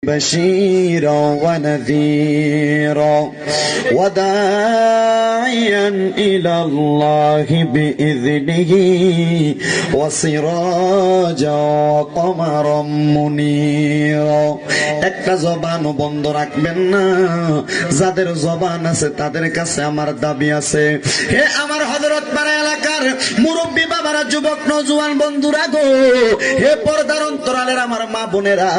بشيرا ونذيرا وداعيا إلى الله بإذنه وسراجا وقمرا منيرا একটা জবান বন্ধ রাখবেন না। যাদের জবান আছে তাদের কাছে আমার দাবি আছে। হে আমার হযরত পাড়া এলাকার মুরব্বী বাবারা, যুবক নওজোয়ান বন্ধুরা গো, হে পর্দার অন্তরালের আমার মা বোনেরা,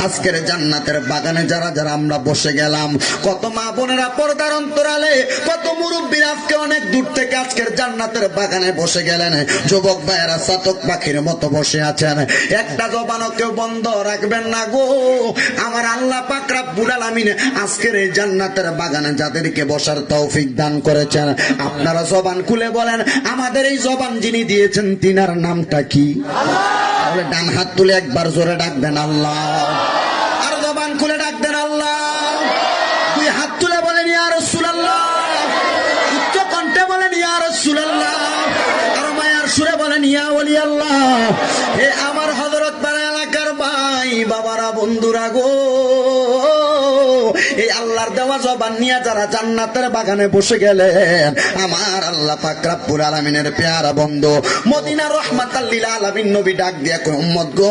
আজকের জান্নাতের বাগানে যারা যারা আমরা বসে গেলাম, কত মা বোনেরা পর্দার অন্তরালে, কত মুরব্বীরা আজকে অনেক দূর থেকে আজকের জান্নাতের বাগানে বসে গেলেন। যুবক ভাইয়েরা চাতক পাখির মতো বসে আছেন। একটা জবানও কেউ বন্ধ রাখবেন না গো। আমার আল্লাহ পাক রব্বুল আলামিন আজকের এই জান্নাতের বাগানে যাদেরকে বসার তৌফিক দান করেছেন, আপনারা জবান খুলে বলেন, আমাদের এই জবান যিনি দিয়েছেন তিনার নামটা কি? আল্লাহ। ডান হাত তুলে একবার জোরে ডাকবেন আল্লাহ, আর জবান খুলে ডাকবেন আল্লাহ। দুই হাত তুলে বলেন ইয়া রাসূলুল্লাহ, উচ্চ কণ্ঠে বলেন ইয়া রাসূলুল্লাহ, আর মায়ার সুরে বলেন ইয়া ওলি আল্লাহ। হে আমার হযরত পাড়া এলাকার ভাই বাবারা, বন্ধুরা গো, এই আল্লাহর দেওয়া জবান নিয়ে যারা জান্নাতের বাগানে বসে গেলেন, আমার আল্লাহ পাক রব্বুল আলামিনের পেয়ারা বন্ধু মদিনা রহমাতাল লিল আলামিন নবী ডাক দিয়া কই, উম্মত গো,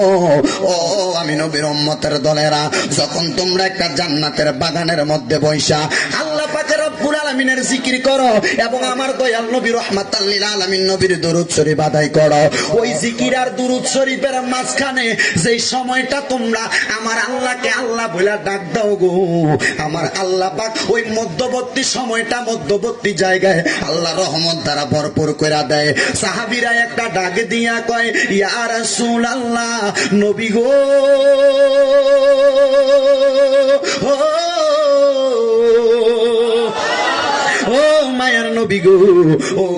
ও আমি নবীর উম্মতের দলেরা, যখন তোমরা একটা জান্নাতের বাগানের মধ্যে বইসা আল্লাহ পাক রব্বুল আলামিনের জিকির করো এবং আমার দয়াল নবী রহমাতাল লিল আলামিন নবীর দরুদ শরীফ আদায় করো, ওই জিকির আর দরুদ শরীফের মাঝখানে যেই সময়টা তোমরা আমার আল্লাহকে আল্লাহ বলে ডাক দাও গো, আমার আল্লাহ পাক ওই মধ্যবর্তী সময়টা, মধ্যবর্তী জায়গায় আল্লাহ রহমত দ্বারা ভরপুর করে দেয়। সাহাবীরা একটা ডাক দিয়া কয়, ইয়া রাসূলুল্লাহ, নবী গো, ও মায়ার নবী গো,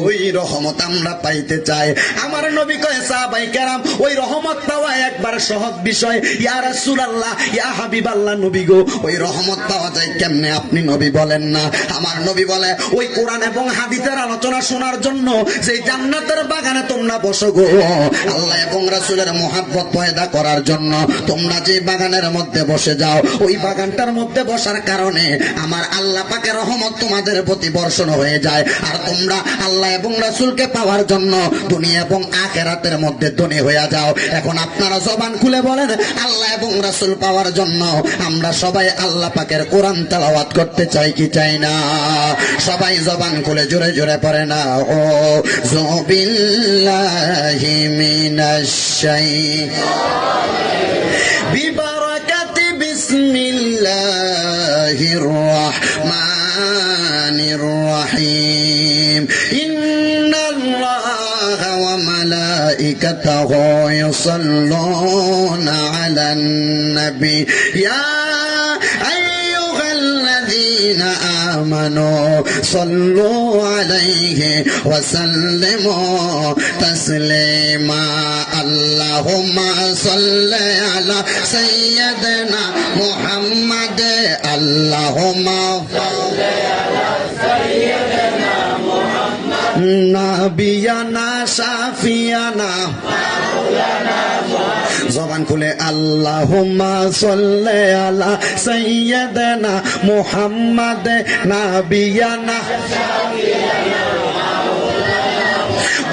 ওই রহমত আমরা পাইতে চাই। আমার নবী কয়, সাহাবায়ে কেরাম, ওই রহমত পাওয়া একবার সহজ বিষয়। ইয়া রাসূলুল্লাহ, ইয়া হাবিবাল্লাহ, নবী গো, ওই রহমত পাওয়া যায় কেমনে আপনি নবী বলেন না? আমার নবী বলে, ওই কোরআন এবং হাদিসের আলোচনা শোনার জন্য যে জান্নাতের বাগানে তোমরা বসো গো, আল্লাহ এবং রাসূলের মুহাব্বত পয়দা করার জন্য তোমরা যে বাগানের মধ্যে বসে যাও, ওই বাগানটার মধ্যে বসার কারণে আমার আল্লাহ পাকের রহমত তোমাদের প্রতি বর্ষণ হয়ে যায়। আর তোমরা আল্লাহ এবং রাসূলকে পাওয়ার জন্য দুনিয়া এবং আখিরাতের মধ্যে ধনী হয়ে যাও। এখন আপনারা জবান খুলে বলেন, আল্লাহ এবং রাসূল পাওয়ার জন্য আমরা সবাই আল্লাহ পাকের কোরআন তেলাওয়াত করতে চাই কি চাই না? সবাই জবান খুলে জোরে জোরে পড়ে না, ও বিল্লাহি মিনাশ শাইতানির বিবারাকাতি বিসমিল্লাহির রাহমানির রহিম। ইন্নাল্লাহা ওয়া মালাইকাতাহু ইউসাল্লুনা আলান নবী ইয়া আইয়ুহাল্লাযীনা আমানু সাল্লু আলাইহি ওয়া সাল্লিমু তাসলিমা। আল্লাহুম্মা সাল্লি আলা সাইয়্যিদিনা মুহাম্মাদ। আল্লাহুম্মা সাল্লি আলা সাইয়্যিদিনা মুহাম্মাদ নাবিয়ানা শাফিয়ানা মাওলানা। জবান খুলে আল্লাহুম্মা সাল্লি আলা সাইয়্যিদিনা মুহাম্মাদ নাবিয়ানা শাফিয়ানা মাওলানা।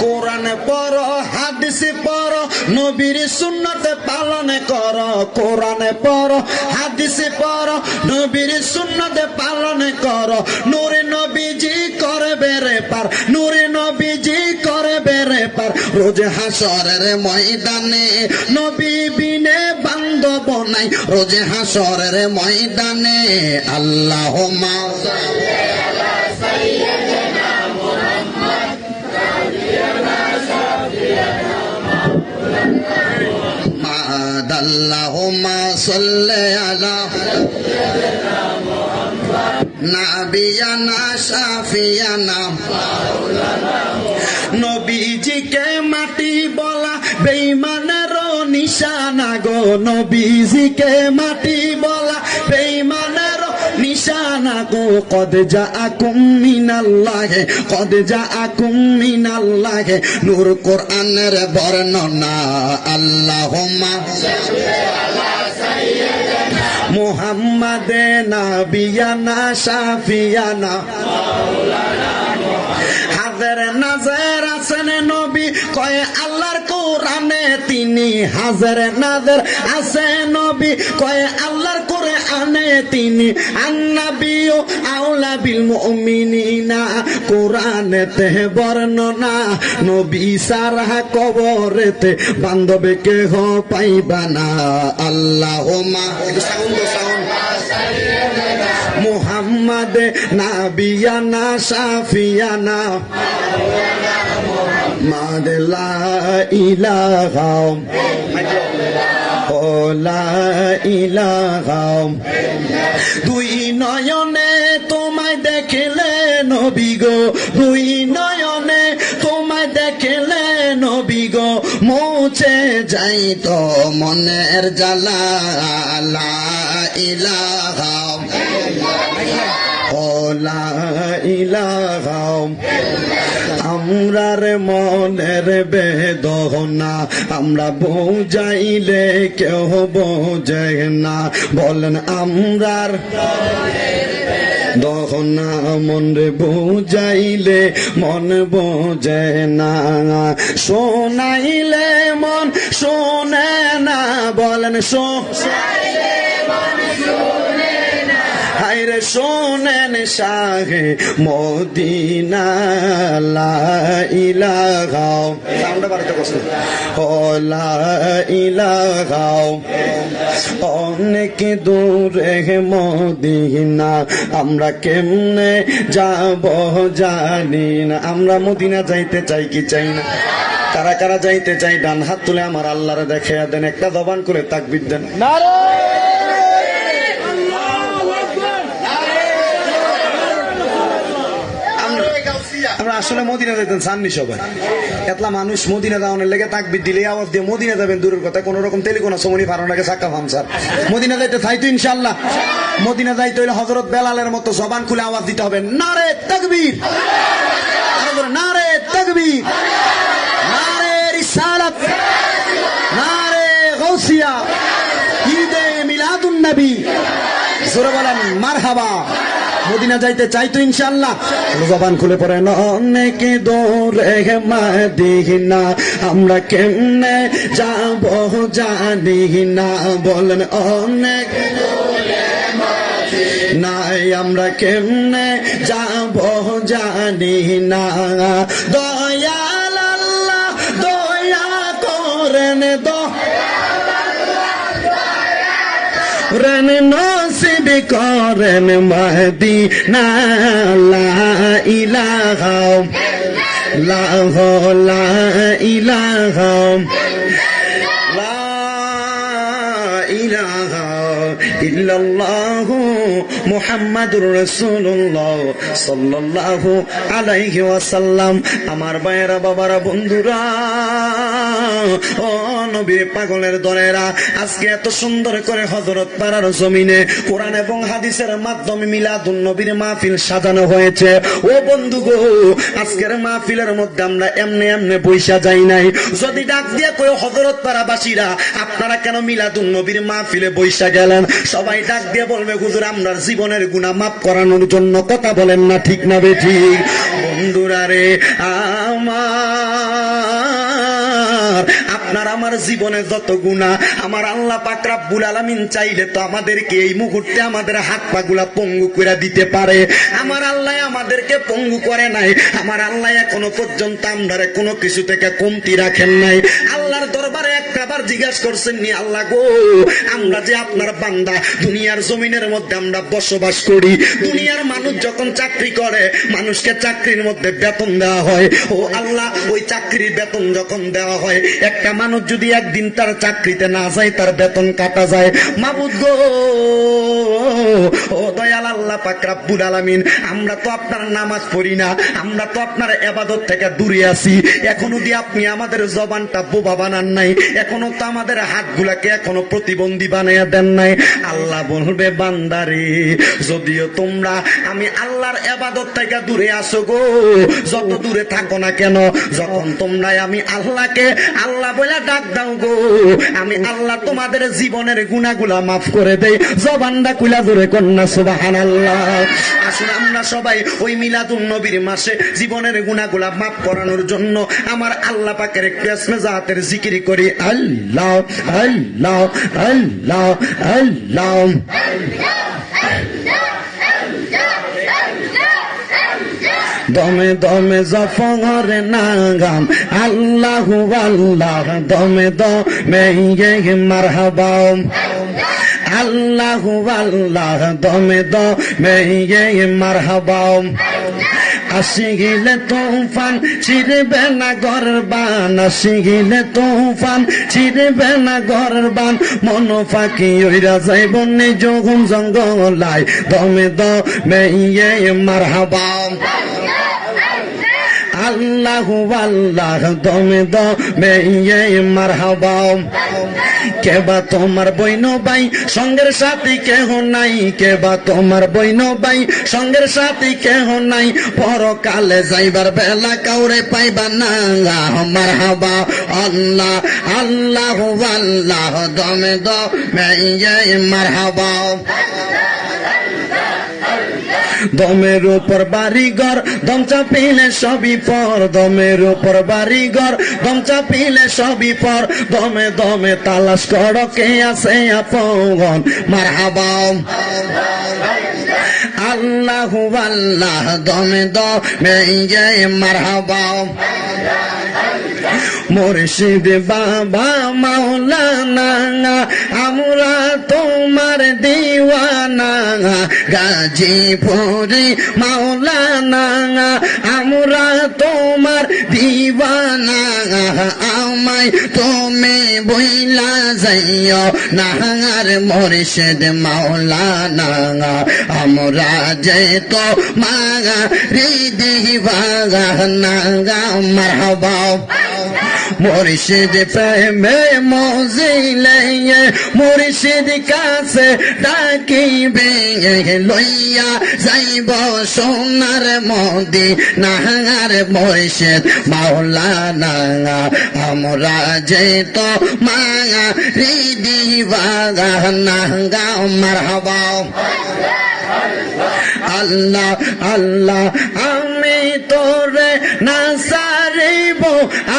কোরআন পড়ো, হাদিস পড়ো, নবীর সুন্নাত পালন করো। কোরআন পড়ো, হাদিস পড়ো, নবীর সুন্নাত পালন করো। নূরে নবীজি করবে রে পার, নূরে নবীজি করবে রে পার রোজ হাসরের ময়দানে। নবী বিনে বান্ধব নাই রোজ হাসরের ময়দানে। আল্লাহুম্মা সাল্লি আলা সাইয়্যিদিনা মুহাম্মাদ নাবিয়ানা শাফিয়ানা মাওলানা। আল্লাহুম্মা সাল্লি আলা সাইয়্যিদিনা মুহাম্মাদ নাবিয়ানা শাফিয়ানা মাওলানা। নবীজিকে মাটি বলা বেঈমানের নিশানা গো, নবীজিকে মাটি বলা বেঈমানের নিশানা গো। কদ জাআকুম মিনাল্লাহি, কদ জাআকুম মিনাল্লাহি নূর কোরআনের বর্ণনা। আল্লাহুম্মা সাল্লি আলা সাইয়্যিদিনা মুহাম্মাদে নাবিয়ানা শাফিয়ানা হাজার নাজার আছেন নবী কয় আল্লাহর কোরআনে তিনি হাজার নাজার আছে নবী কয় আল্লাহর কোরআনে তিনি আন্নাবিয়্যু আউলা বিল মুমিনিনা কোরআনেতে বর্ণনা নবী সারা কবরেতে বান্ধবে কেহ পাইবা না আল্লাহুম্মা মুহাম্মাদ নাবিয়ানা শাফিয়ানা মাদ লা ইলাহা ও লা ইলাহা দুই নয়নে তোমায় দেখিলে নবী গো দুই নয়নে তোমায় দেখিলে নবী গো মুছে যাই তো মনের জ্বালা লা ইলাহা ও লা ইলাহা আমরার মনের বেদনা আমরা বুঝাইলে কেউ বোঝে না বলেন আমরার দহনা মন রে বুঝাইলে মন বোঝে না শোনাইলে মন শোনে না বলেন হায়রে শোনেন শাহে মদিনা লা ইলাহা সাউন্ডটা বাড়াতে কষ্ট ও লা ইলাহা অনেক দূরে মদিনা আমরা কেমনে যাব জানি না আমরা মদিনা যাইতে চাই কি চাই না কারা কারা যাইতে চাই ডান হাত তুলে আমার আল্লাহরে দেখে দেন একটা জবান করে তাকবীর দেন আমরা আসলে মদিনা যাইতেন চাননি সবাই এতলা মানুষ মদিনা যাওয়ার লেগে তাকবীর দিলে আওয়াজ দিয়ে মদিনা যাবেন দূরের কথা কোন রকম টেলিকোনা সমনি ফারানোকে সাক্কা ফামসার মদিনা যাইতে চাইতো ইনশাআল্লাহ মদিনা যাইতে হইলে হযরত বেলালের মতো জবান খুলে আওয়াজ দিতে হবে নারে তাকবীর নারে তাকবীর নারে রিসালাত নারে গাউসিয়া ঈদে মিলাদুন নবী জোরে বলেন মারহাবা মদিনা যাইতে চাইতো ইনশাআল্লাহ জবান খুলে পড়ে অনেক দূরে মদিনা আমরা কেমনে যাব জানি না বলেন অনেক নাই আমরা কেমনে যাব জানি না দয়াল আল্লাহ দয়া করেন রন নসিব করেন মদিনা লা ইলাহা লা ইলাহা লা ইলাহা ইল্লাল্লাহু মুহাম্মাদুর রাসূলুল্লাহ সাল্লাল্লাহু আলাইহি ওয়াসাল্লাম আমার ভাইয়েরা বাবারা বন্ধুরা ও নবীর পাগলের দলেরা আজকে এত সুন্দর করে হযরত পাড়ার জমিনে কোরআন এবং হাদিসের মাধ্যমে মিলাদুন নবীর মাহফিল সাজানো হয়েছে ও বন্ধু গো আজকের মাহফিলের মধ্যে আমরা এমনে এমনে বৈশা যাই নাই যদি ডাক দিয়া কই হযরত পাড়াবাসীরা আপনারা কেন মিলাদুন নবীর মাহফিলে বৈশা গেলেন সবাই ডাক দিয়ে বলবে হুজুর আমরা জীবনের গুনাহ মাফ করানোর জন্য কথা বলেন না ঠিক না বেঠিক বন্ধুরা রে আমার আপনার আমার জীবনে যত গুনাহ আমার আল্লাহ পাক রব্বুল আলামিন চাইলে তো আমাদেরকে এই মুহূর্তে আমাদের হাত পা গুলা পঙ্গু করে দিতে পারে আমার আল্লাহ আমাদেরকে পঙ্গু করে নাই আমার আল্লাহ এখনো পর্যন্ত আমাদের কোনো কিছু থেকে কমতি রাখেন নাই আল্লাহর দরবারে একবার জিজ্ঞাসা করছেন নি আল্লাহ গো আমরা যে আপনার বান্দা দুনিয়ার জমিনের মধ্যে আমরা বসবাস করি দুনিয়ার মানুষ যখন চাকরি করে মানুষকে চাকরির মধ্যে বেতন দেওয়া হয় ও আল্লাহ ওই চাকরির বেতন যখন দেওয়া হয় একটা মানুষ যদি একদিন তার চাকরিতে না যায় তার বেতন কাটা যায় মাবুদ গো ও দয়াল আল্লাহ পাক রব্বুল আলামিন আমরা তো আপনার নামাজ পড়ি না আমরা তো আপনার ইবাদত থেকে দূরে আছি এখনো দিয়ে আপনি আমাদের জবানটা বোবা বানান নাই এখনো এখনো তো আমাদের হাতগুলাকে এখনো প্রতিবন্ধী বানাইয়া দেন নাই। আল্লাহ বলবে বান্দারে, যদিও তোমরা আমি আল্লাহর ইবাদত থেকে দূরে আসো গো, যত দূরে থাকো না কেন, যখন তোমরা আমি আল্লাহকে আল্লাহ বলে ডাক দাও গো, আমি আল্লাহ তোমাদের জীবনের গুনাহগুলা মাফ করে দেই। জবানটা কুলা দূরে কন্যা সুবহানাল্লাহ। আসুন আমরা সবাই ওই মিলাদুন নবীর মাসে জীবনের গুনাহগুলা মাফ করানোর জন্য আমার আল্লাহ পাকের একটু ইসমে জাতের জিকির করি। আল্লাহ আল্লাহ আল্লাহ আল্লাহ। দমে দমে জফর নাগাম আল্লাহু আল্লাহ, দমে দমে মারহাবা আল্লাহু আল্লাহ, দমে দমে মারহাবা। আসিলে তুফান ছিড়বে না গরবান, আসিলে তুফান ছিড়বে না গরবান, মন ফাঁকি ওইরা যাইব নিজ ঘুম জঙ্গলায়, দমে দমে মারহাবা আল্লাহু আল্লাহ, দমে দমে মারহাবা। কেবা তোমার বইন ভাই সঙ্গের সাথী কেহ নাই, কেবা তোমার বইন ভাই সঙ্গের সাথী কেহ নাই, পরকালে যাইবার বেলা কাউরে পাইবা না, মারহাবা আল্লাহ আল্লাহু আল্লাহ, দমে দমে মারহাবা। দমের উপর বাড়িঘর দম চাপিলে সবই পর, দমের উপর বাড়িঘর দম চাপিলে সবই পর, দমে দমে তালাশ করো কে আছে আপন, মারহাবা আল্লাহু আল্লাহ, দমে দমে মারহাবা। মুর্শিদ বাবা মাওলানা আমরা তোমার দিওয়ানা, গাজীপুরি মাওলানা আমরা তোমার দিওয়ানা, আমায় তুমি বইলা যাইও না, মুর্শিদ মাওলানা আমরা যে তো মাগা দিওয়ানা, মারহাবা। মুর্শিদ প্রেমে মজিলে মুর্শিদ কাছে ডাকিবে, লইয়া যাইব সোনার মদিনার, মুর্শিদ মাওলানা আমরা যে তো মাগা দিওয়ানা, মারহাবা আল্লাহ আল্লাহ। আমি তোরে না সারিব,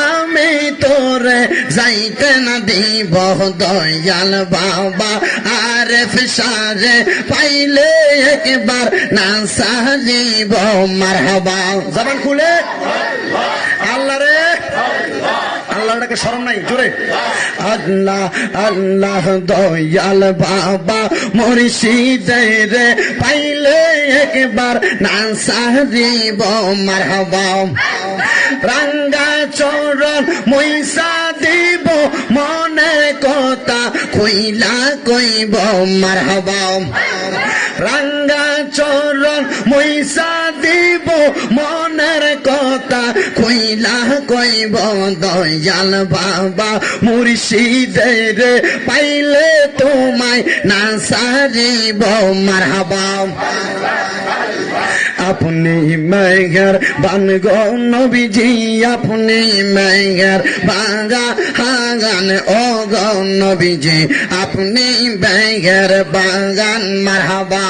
আমি তোরে যাইতে না দিব, দয়াল বাবা আরেফ সারে পাইলে একবার না সারিব, মারহাবা। জবান খুলে আল্লাহ রে, আল্লাহটাকে শরম নাই জোরে, আল্লাহ আল্লাহ দয়াল বাবা মুর্শিদ রে পাইলে একবার না সারিব, মারহাবা। রাঙ্গা চরণ মইসা দিব, মনে কথা কইলা কইব, মারহাবা। রাঙ্গা চরণ মইসা দিব, মনের কথা কইলা কইব, দয়াল বাবা মুর্শিদ রে পাইলে তোমায় না সারিব, মারহাবা। আপনি মেঘের বান গো নবীজি, আপনি মেঘের বাগা হাগান ও গো নবীজি, আপনি মেঘের বাগান, মারহাবা।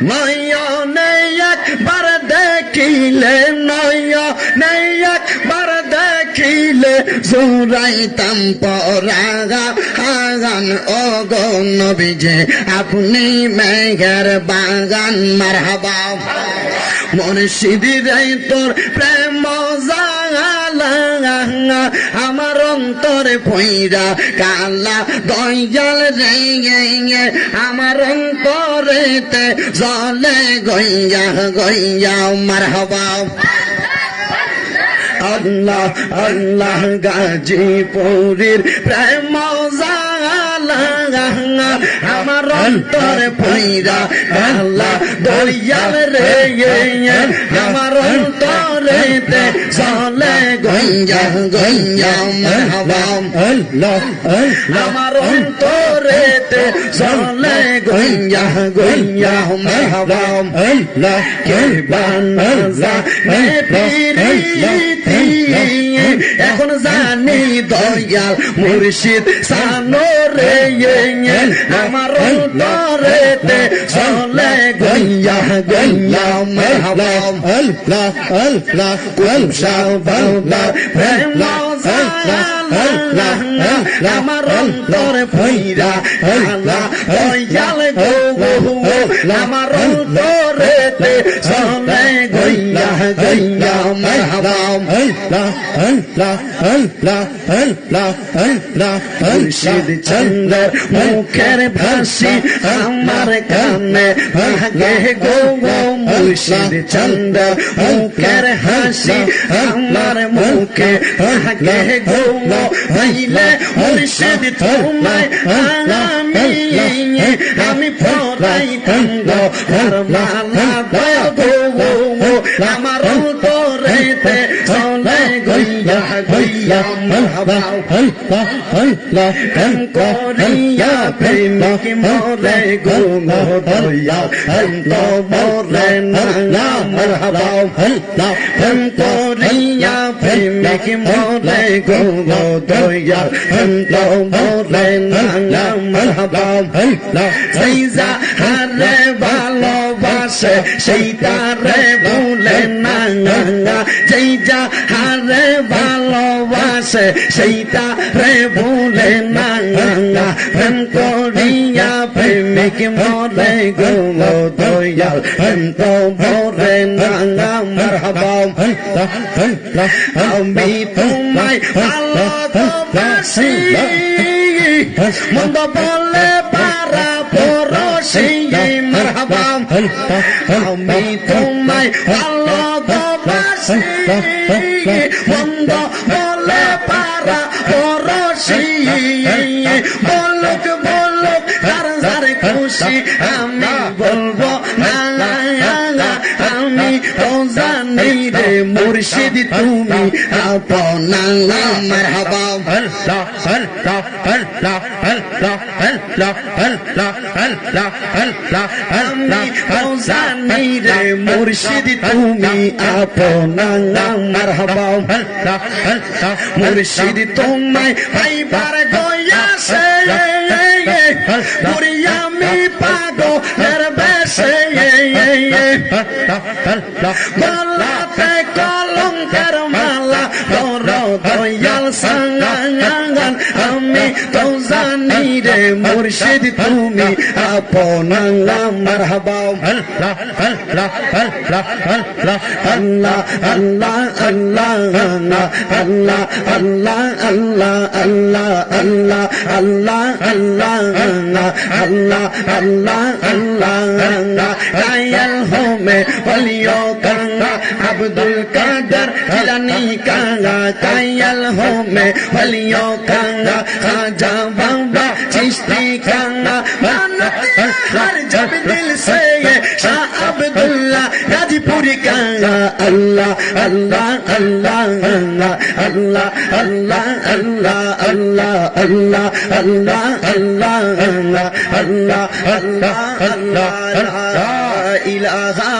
নয়নে একবার দেখিলে, নয়নে একবার দেখিলে, জোরাইতাম পরাগা হাগান ও গো নবীজি, আপনি মেঘের বাগান, মারহাবা। মুর্শিদ রে তোর প্রেম জাগালা, আমার অন্তরে পইরা কালা, দয়াল রে আমার অন্তরেতে জলে গইয়া গইয়া, মারহাবা আল্লাহ আল্লাহ। গাজীপুরের প্রেম জাগালা আমার অন্তরে পইরা আল্লাহ দয়াল রে আমার অন্তরেতে চলে গঞ্জা গঞ্জা মারহাবা আল্লাহ আমার অন্তরেতে চলে গঞ্জা গঞ্জা মারহাবা আল্লাহ কে বানাজা প্রীতি এখন জানি দয়াল মুর্শিদ সানোরে আমার অন্তরেতে চলে গঞ্জা গঞ্জা মারহাবা আল্লাহ আল্লাহ কুলশা বাবা প্রেম আমার অন্তরে পইরা আল্লাহ দয়াল গো আমার অন্তরেতে চলে গঞ্জা গঞ্জা মারহাবা আল্লাহ আল্লাহ আল্লাহ আল্লাহ আল্লাহ মুর্শিদ চন্দ্র মুখের ভাসি আমার কানে ভাগে গো মুর্শিদ চন্দ্র মুখের হাসি আমার মুখে ভাগে গো হইলে মুর্শিদ তোমায় আমি পরাই কান্দ মালা গো আমার অন্তরেতে চলে গইয়া গইয়া মারহাবা আল্লাহ আল্লাহ করিয়া প্রেমিক মরে গো দয়া তো মরে না মারহাবা আল্লাহ করিয়া প্রেমিক মরে গো দয়া তো মরে না মারহাবা আল্লাহ সেইজা হারে ভালোবাসে সেইটারে ভুলে না যেইটা হারে ভালোবাসে সেইটা রে ভুলে না প্রেম করিয়া প্রেমিক মরে গো দয়াল প্রেম তো মরে না মারহাবা আমি তোমায় ভালোবাসি মন্দ বলে পারা পরশি মারহাবা আমি তোমায় ভালোবাসি মন্দ বলে পারা পরশি বলুক বলুক তার যার খুশি আমি বলবো না আমি তো জানি রে মুর্শিদ তুমি আপনা মারহাবা আল্লাহ আল্লাহ আল্লাহ আল্লাহ আল্লাহ আল্লাহ আল্লাহ আল্লাহ আমি তো জানি রে মুর্শিদ তুমি আপনা মারহাবা আল্লাহ আল্লাহ মুর্শিদ তোমায় পাইবার গয়াছে আমি পাগলের বেশে গলাতে কলঙ্কের মালা দয়াল সাঙ্গান আমি তো জানি রে মুর্শিদ তুমি আপনা মারহাবা আল্লাহ আল্লাহ আল্লাহ আল্লাহ আল্লাহ আল্লাহ আল্লাহ আল্লাহ আল্লাহ আল্লাহ আল্লাহ আল্লাহ আল্লাহ আল্লাহ আল্লাহ আল্লাহ আল্লাহ কায়াল হোমে বলিও কাঙ্গা আব্দুল কাদের জিলানি কাঙ্গা কায়াল হোমে বলিও কাঙ্গা খাজা বাবা চিশতি কাঙ্গা हर जब दिल से शाह अब्दुल्ला गाजीपुरी कांगा अल्लाह अल्लाह अल्लाह अल्लाह अल्लाह अल्लाह अल्लाह अल्लाह अल्लाह अल्लाह अल्लाह अल्लाह अल्लाह ला इलाहा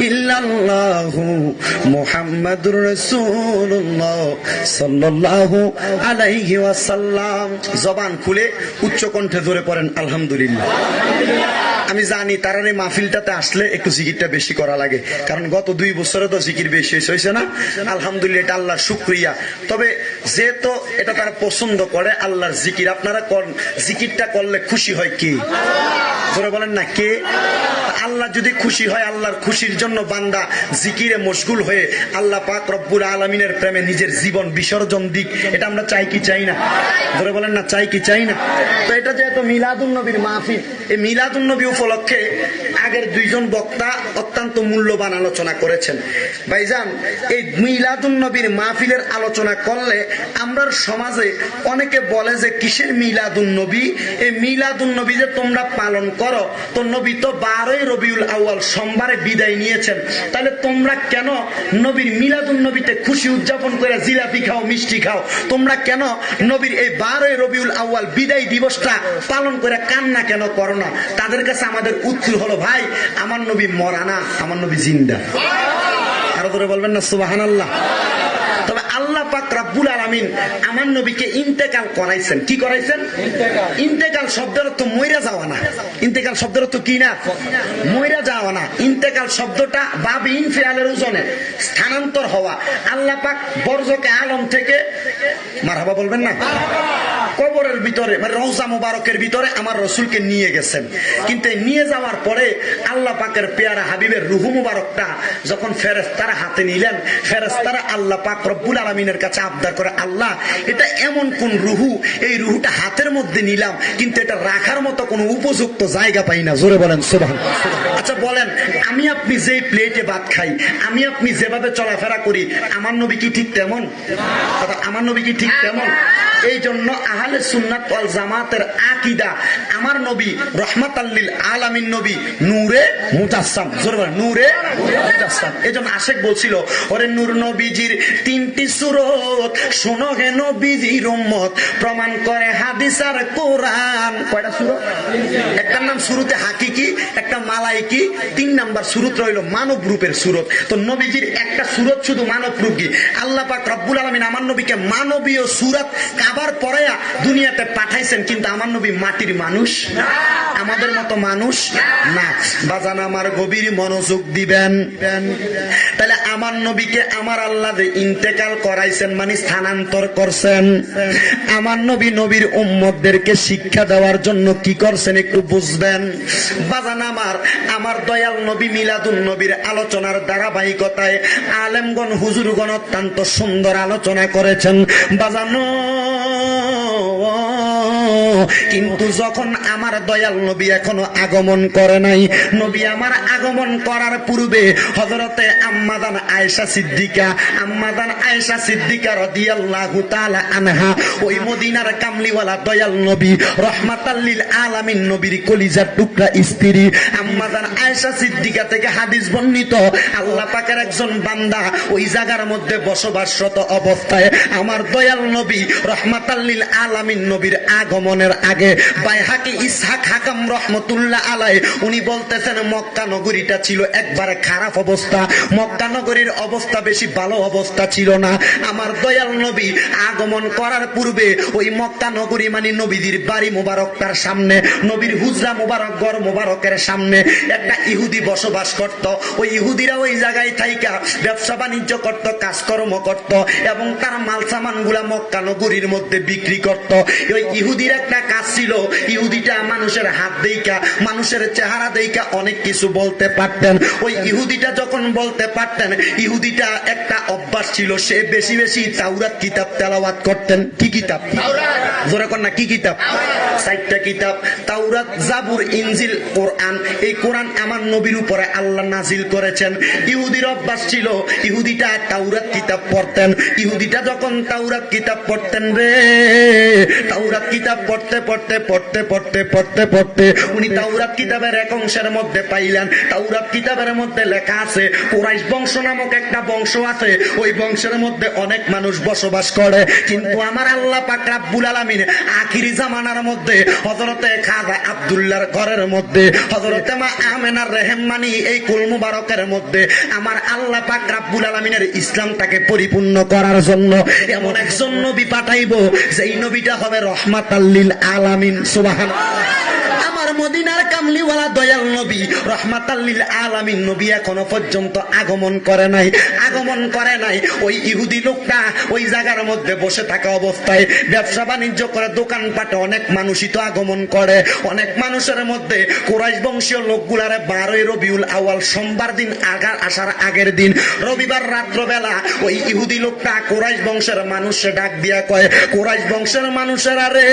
इल्लल्लाहु मुहम्मदुर रसूलुल्लाह सल्लल्लाहु अलैहि वसल्लम जबान खुले उच्च कण्ठे जोरे पड़ेन আলহামদুলিল্লাহ আমি জানি তারারে মাহফিলটাতে আসলে একটু জিকিরটা বেশি করা লাগে কারণ গত 2 বছরে তো জিকির বেশি হয়েছে না আলহামদুলিল্লাহ এটা আল্লাহর শুকরিয়া তবে যেহেতু এটা তারা পছন্দ করে আল্লাহর জিকির আপনারা জিকিরটা করলে খুশি হয় কে জোরে বলেন না কে আল্লাহ যদি খুশি হয় আল্লাহর খুশির জন্য বান্দা জিকিরে মশগুল হয়ে আল্লাহ পাক রব্বুল আলামিনের প্রেমে নিজের জীবন বিসর্জন দিক এটা আমরা চাই কি চাই না জোরে বলেন না চাই কি চাই না তো এটা যেহেতু মিলাদুন নবীর মাহফিল এই মিলাদুন নবী উপলক্ষে আগের দুইজন বক্তা অত্যন্ত মূল্যবান আলোচনা করেছেন। ভাইজান, এই মিলাদুন নবীর মাহফিলের আলোচনা করলে আমরা সমাজে অনেকে বলে যে কিসের মিলাদুন নবী, এই মিলাদুন নবী যে তোমরা পালন করো, তো নবী তো 12ই রবিউল আউয়াল সোমবারে বিদায় নিয়েছেন, তাহলে তোমরা কেন নবীর মিলাদুন নবীতে খুশি উদযাপন করে জিলাপি খাও, মিষ্টি খাও? তোমরা কেন নবীর এই 12ই রবিউল আউয়াল বিদায় দিবসটা পালন করে কান্না কেন করো না? তাদের কাছে আমাদের উত্তর হলো, ভাই আমার নবী মরা না, আমার নবী জিন্দা। আরো ধরে বলবেন না সুবহানাল্লাহ? তবে আল্লাহ পাক রব্বুল আলামিন আমার নবীকে ইন্তেকাল করাইছেন। কি করাইছেন? ইন্তেকাল শব্দের অর্থ মইরা যাওয়া না। ইন্তেকাল শব্দের অর্থ কি না? মইরা যাওয়া না। ইন্তেকাল শব্দটা বাব ইনফিয়ালের ওজনে স্থানান্তর হওয়া। আল্লাহ পাক বরজকে আলম থেকে মারহাবা বলবেন না, কবরের ভিতরে মানে রওজা মুবারকের ভিতরে আমার রাসূলকে নিয়ে গেছেন। কিন্তু নিয়ে যাওয়ার পরে আল্লাহ পাকের পেয়ারা হাবিবের রূহ মুবারকটা যখন ফেরেশতারা হাতে নিলেন, ফেরেশতারা আল্লাহ পাক রব্বুল আলামিনের কাছে আবদার করে, আল্লাহ এটা এমন কোন রূহ, এই রূহটা হাতের মধ্যে নিলাম কিন্তু এটা রাখার মতো কোনো উপযুক্ত জায়গা পাই না। জোরে বলেন সুবহানাল্লাহ। আচ্ছা বলেন, আমি আপনি যেই প্লেটে ভাত খাই, আমি আপনি যেভাবে চলাফেরা করি, আমার নবী কি ঠিক তেমন? আমার নবী কি ঠিক তেমন? এই জন্য আহলে সুন্নাত ওয়াল জামাতের আকীদা, আমার নবী রাহমাতাল লিল আলামিন নবী নূরে মুজাসসাম। জোরে বলেন নূরে মুজাসসাম। এজন্য আশেক বলছিল, ওরে নূর নবীজির তিনটি সূরত শোনো হে নবীজির উম্মত, প্রমাণ করে হাদিস আর কোরআন। কয়টা সূরত? একটার নাম সূরতে হাকিকি, একটা মালাইকি, 3 নাম্বার সূরত রইল মানব রূপের সূরত। তো নবীজির একটা সূরত শুধু মানব রূপী। আল্লাহ পাক রব্বুল আলামিন আমার নবীকে মানবীয় সূরত কাবার পরায়া দুনিয়াতে পাঠাইছেন, কিন্তু আমার নবী মাটির মানুষ, আমাদের মতো মানুষ না। বাজান আমার গভীর মনোযোগ দিবেন। তাহলে আমার নবীকে আমার আল্লাহ যে ইন্তেকাল করাইছেন মানে স্থানান্তর করছেন, আমার নবী নবীর উম্মতদেরকে শিক্ষা দেওয়ার জন্য কি করছেন একটু বুঝবেন। বাজান আমার দয়াল নবী মিলাদুন নবীর আলোচনার ধারাবাহিকতায় আলেমগণ হুজুরগণ অত্যন্ত সুন্দর আলোচনা করেছেন বাজানো। কিন্তু যখন আমার দয়াল নবী এখনো আগমন করে নাই, নবী আমার আগমন করার পূর্বে হযরতে আম্মাদান আয়েশা সিদ্দিকা রাদিয়াল্লাহু তাআলা আনহা, ওই মদিনার কামলিওয়ালা দয়াল নবী রাহমাতাল লিল আলামিন নবীর কলিজার টুকরা স্ত্রী আম্মাদান আয়েশা সিদ্দিকা থেকে হাদিস বর্ণিত, আল্লাহ পাকের একজন বান্দা ওই জায়গার মধ্যে বসবাসরত অবস্থায় আমার দয়াল নবী রাহমাতাল লিল আলামিন নবীর আগমনের আগে বাইহাকি ইসহাক হাকাম রহমতুল্লাহ আলাইহি উনি বলতেছেন, মক্কা নগরীটা ছিল একবারে খারাপ অবস্থা, মক্কা নগরীর অবস্থা বেশি ভালো অবস্থা ছিল না। আমার দয়াল নবী আগমন করার পূর্বে ওই মক্কা নগরী মানে নবীজির বাড়ি মুবারকটার সামনে, নবীর হুজরা মুবারক ঘর মুবারকের সামনে একটা ইহুদি বসবাস করত। ওই ইহুদিরা ওই জায়গায় থাইকা ব্যবসা বাণিজ্য করত, কাজকর্ম করত এবং তার মাল সামান গুলা মক্কা নগরীর মধ্যে বিক্রি করত। ওই ইহুদির একটা কাজ ছিল, ইহুদিটা মানুষের হাত দেইকা, মানুষের চেহারা দেইকা অনেক কিছু বলতে পারতেন। ওই ইহুদিটা যখন বলতে পারতেন, ইহুদিটা একটা অভ্যাস ছিল, সে বেশি বেশি তাওরাত কিতাব তেলাওয়াত করতেন। কি কিতাব? জোরে কর না, কি কিতাব? 4টা কিতাব, তাওরাত, জাবুর, ইনজিল, কোরআন। এই কোরআন আমার নবীর উপরে আল্লাহ নাজিল করেছেন। ইহুদির অভ্যাস ছিল, ইহুদিটা তাওরাত কিতাব পড়তেন। ইহুদিটা যখন তাওরাত কিতাব পড়তেন রে, তাওরাত কিতাব পড়তে পড়তে পড়তে পড়তে পড়তে পড়তে উনি তাওরাত কিতাবের এক অংশের মধ্যে পাইলেন, তাওরাত কিতাবের মধ্যে লেখা আছে কুরাইশ বংশ নামক একটা বংশ আছে, ওই বংশের মধ্যে অনেক মানুষ বসবাস করে। কিন্তু আমার আল্লাহ পাক রব্বুল আলামিন আখিরি জামানার মধ্যে হযরতে খাজা আব্দুল্লাহর ঘরের মধ্যে, হযরতে মা আমেনার রেহমানি এই কুল মুবারকের মধ্যে আমার আল্লাহ পাক রব্বুল আলামিনের ইসলামটাকে পরিপূর্ণ করার জন্য এমন একজন নবী পাঠাইবো, যেই নবীটা হবে রহমাতাল লিল আলামিন। সুবহানাল্লাহ। আমার মদিনার কামলিওয়ালা দয়াল নবী রহমাতাল লিল আলামিন নবী এখনো পর্যন্ত আগমন করে নাই। ওই ইহুদি লোকটা ওই জায়গার মধ্যে বসে থাকা অবস্থায় ব্যবসা বাণিজ্য করে, দোকানপাটে অনেক মানুষই তো আগমন করে। অনেক মানুষের মধ্যে কুরাইশ বংশীয় লোকগুলারে 12ই রবিউল আউয়াল সোমবার দিন আসার আগের দিন রবিবার রাত্রবেলা ওই ইহুদি লোকটা কুরাইশ বংশের মানুষে ডাক দিয়া কয়, কুরাইশ বংশের মানুষেরা রে,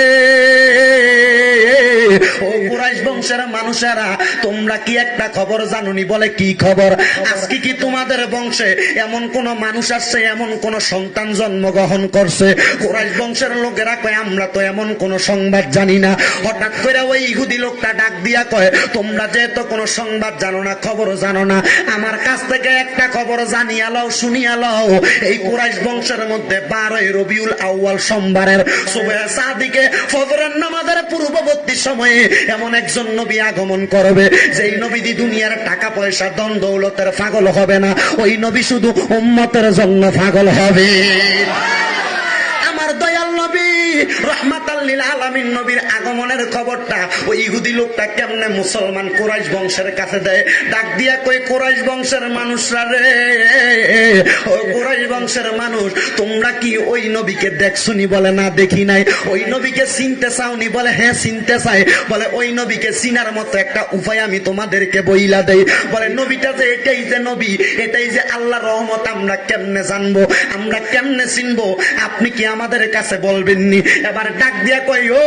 ও কুরাইশ বংশের মানুষেরা, তোমরা কি একটা খবর জানোনি? বলে কি খবর? আজকে কি তোমাদের বংশে এমন কোন মানুষ আসছে, এমন কোন সন্তান জন্মগ্রহণ করছে? কুরাইশ বংশের লোকেরা কয় আমরা তো এমন কোন সংবাদ জানি না। হঠাৎ করে ওই ইহুদি লোকটা ডাক দিয়া কয়, তোমরা যেহেতু কোনো সংবাদ জানো না, খবর জানো না, আমার কাছ থেকে একটা খবর জানিয়া লও, শুনিয়া লও। এই কুরাইশ বংশের মধ্যে 12 রবিউল আউয়াল সোমবারের সুবহে সাদিকে ফজরের নামাজের পূর্ববর্তী সময়ে এমন একজন নবী আগমন করবে, যেই নবী দুনিয়ার টাকা পয়সা ধন দৌলতের পাগল হবে না, ওই নবী শুধু উম্মতের জন্য পাগল হবে। আমার দয়াল নবী রহমাতাল লিল আলামিন নবীর আগমনের খবরটা ওই ইহুদি লোকটা কেমনে মুসলমান কুরাইশ বংশের কাছে দেয়? ডাক দিয়া কই, কুরাইশ বংশের মানুষরা রে, ও কুরাইশ বংশের মানুষ, তোমরা কি ওই নবীকে দেখছনি? বলে না, দেখি নাই। ওই নবীকে চিনতে চাওনি? বলে হ্যাঁ, চিনতে চাই। বলে ওই নবীকে চিনার মতো একটা উপায় আমি তোমাদেরকে বইলা দেই। বলে নবীটা যে এটাই যে নবী, এটাই যে আল্লাহর রহমত, আমরা কেমনে জানবো, আমরা কেমনে চিনবো? আপনি কি আমাদের কাছে বলবেননি? এবার ডাক দিয়া কই, ও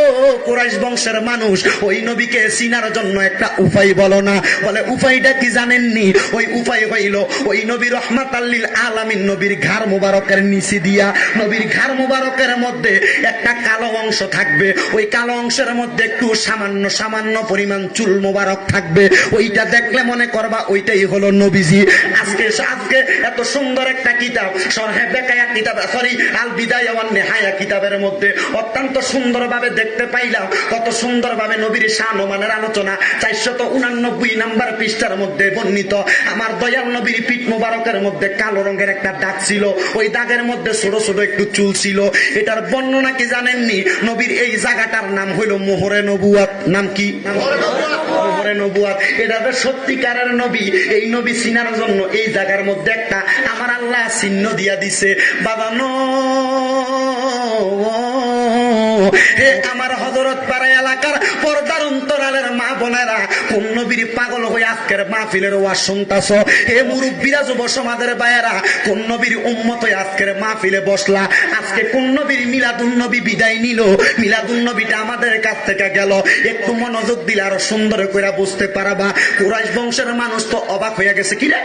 কুরাইশ বংশের মানুষ, ওই নবীকে চিনার জন্য একটা উপায় বলো না। বলে উপায়টা কি জানেননি? ওই উপায় হইল, ওই নবী রহমাতাল লিল আলামিন নবীর ঘাড় মুবারকের নিচে দিয়া, নবীর ঘাড় মুবারকের মধ্যে একটা কালো অংশ থাকবে, ওই কালো অংশের মধ্যে একটু সামান্য সামান্য পরিমাণ চুল মুবারক থাকবে। ওইটা দেখলে মনে করবা ওইটাই হলো নবীজি। আজকে এত সুন্দর একটা কিতাব, শরহে বেকায়া কিতাব, সরি আল বিদায়া ওয়ান নিহায়া কিতাবের মধ্যে অত্যন্ত সুন্দরভাবে দেখতে পাইলাম, কত সুন্দরভাবে নবীর শান ও মানের আলোচনা 489 নাম্বার পৃষ্ঠার মধ্যে বর্ণিত। আমার দয়াল নবীর পিঠ মুবারকের মধ্যে কালো রঙের একটা দাগ ছিল, ওই দাগের মধ্যে ছোট ছোট একটু চুল ছিল। এটার বর্ণনা কি জানেননি? নবীর এই জায়গাটার নাম হইল মোহরে নবুয়াত। নাম কি? মোহরে নবুয়াত। এটা তো সত্যিকারের নবী। এই নবী চিনার জন্য এই জায়গার মধ্যে একটা আমার আল্লাহ চিহ্ন দিয়া দিছে। বাবা নো, হে আমার হযরত পাড়া এলাকার পর্দার অন্তরালের মা বোনেরা, কোন নবীর পাগল হয়ে আজকের মাহফিলের ওয়াজ শুনতাছ? হে মুরব্বীরা, যুব সমাজের ভাইয়েরা, কোন নবীর উম্মত হয়ে আজকের মাহফিলে বসলা? আজকে কোন নবীর মিলাদুন নবী বিদায় নিল, মিলাদুন নবীটা আমাদের কাছ থেকে গেল। একটু মনোযোগ দিলে আরো সুন্দর করে বুঝতে পারবা। কুরাইশ বংশের মানুষ তো অবাক হয়ে গেছে। কি রে,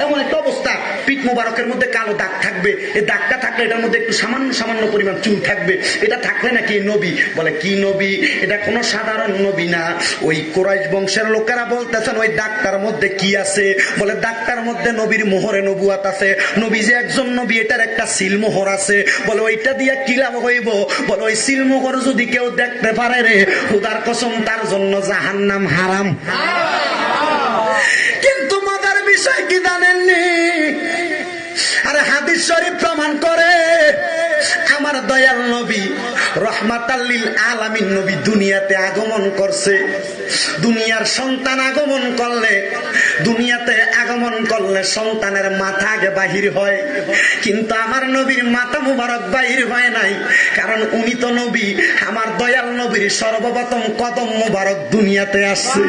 এমন একটা অবস্থা, পিঠ মুবারকের মধ্যে কালো দাগ থাকবে, এই দাগটা থাকলে এটার মধ্যে একটু সামান্য সামান্য পরিমাণ চুল থাকবে, এটা থাকলে নাকি নবী? বলে কি নবী? এটা কোন সাধারণ নবী না। ওই কুরাইশ বংশের লোকেরা বলতেছেন ওই দাগটার মধ্যে কি আছে? বলে দাগটার মধ্যে নবীর মোহরে নবুয়াত আছে। নবী যে একজন নবী, এটার একটা সিল মোহর আছে। বলে ওইটা দিয়া কি লাভ হইব? বলে ওই সিল মোহর যদি কেউ দেখতে পারে রে, খোদার কসম তার জন্য জাহান্নাম হারাম। কিন্তু মজার বিষয় কি জানেননি? আরে হাদিস শরীফ প্রমাণ করে আমার দয়াল নবী রহমাতাল লিল আলামিন নবী দুনিয়াতে আগমন করছে। দুনিয়ার সন্তান আগমন করলে, দুনিয়াতে আগমন করলে সন্তানের মাথা আগে বাহির হয়, কিন্তু আমার নবীর মাথা মুবারক বাহির হয় নাই। কারণ উনি তো নবী। আমার দয়াল নবীর সর্বপ্রথম কদম মুবারক দুনিয়াতে আসছে।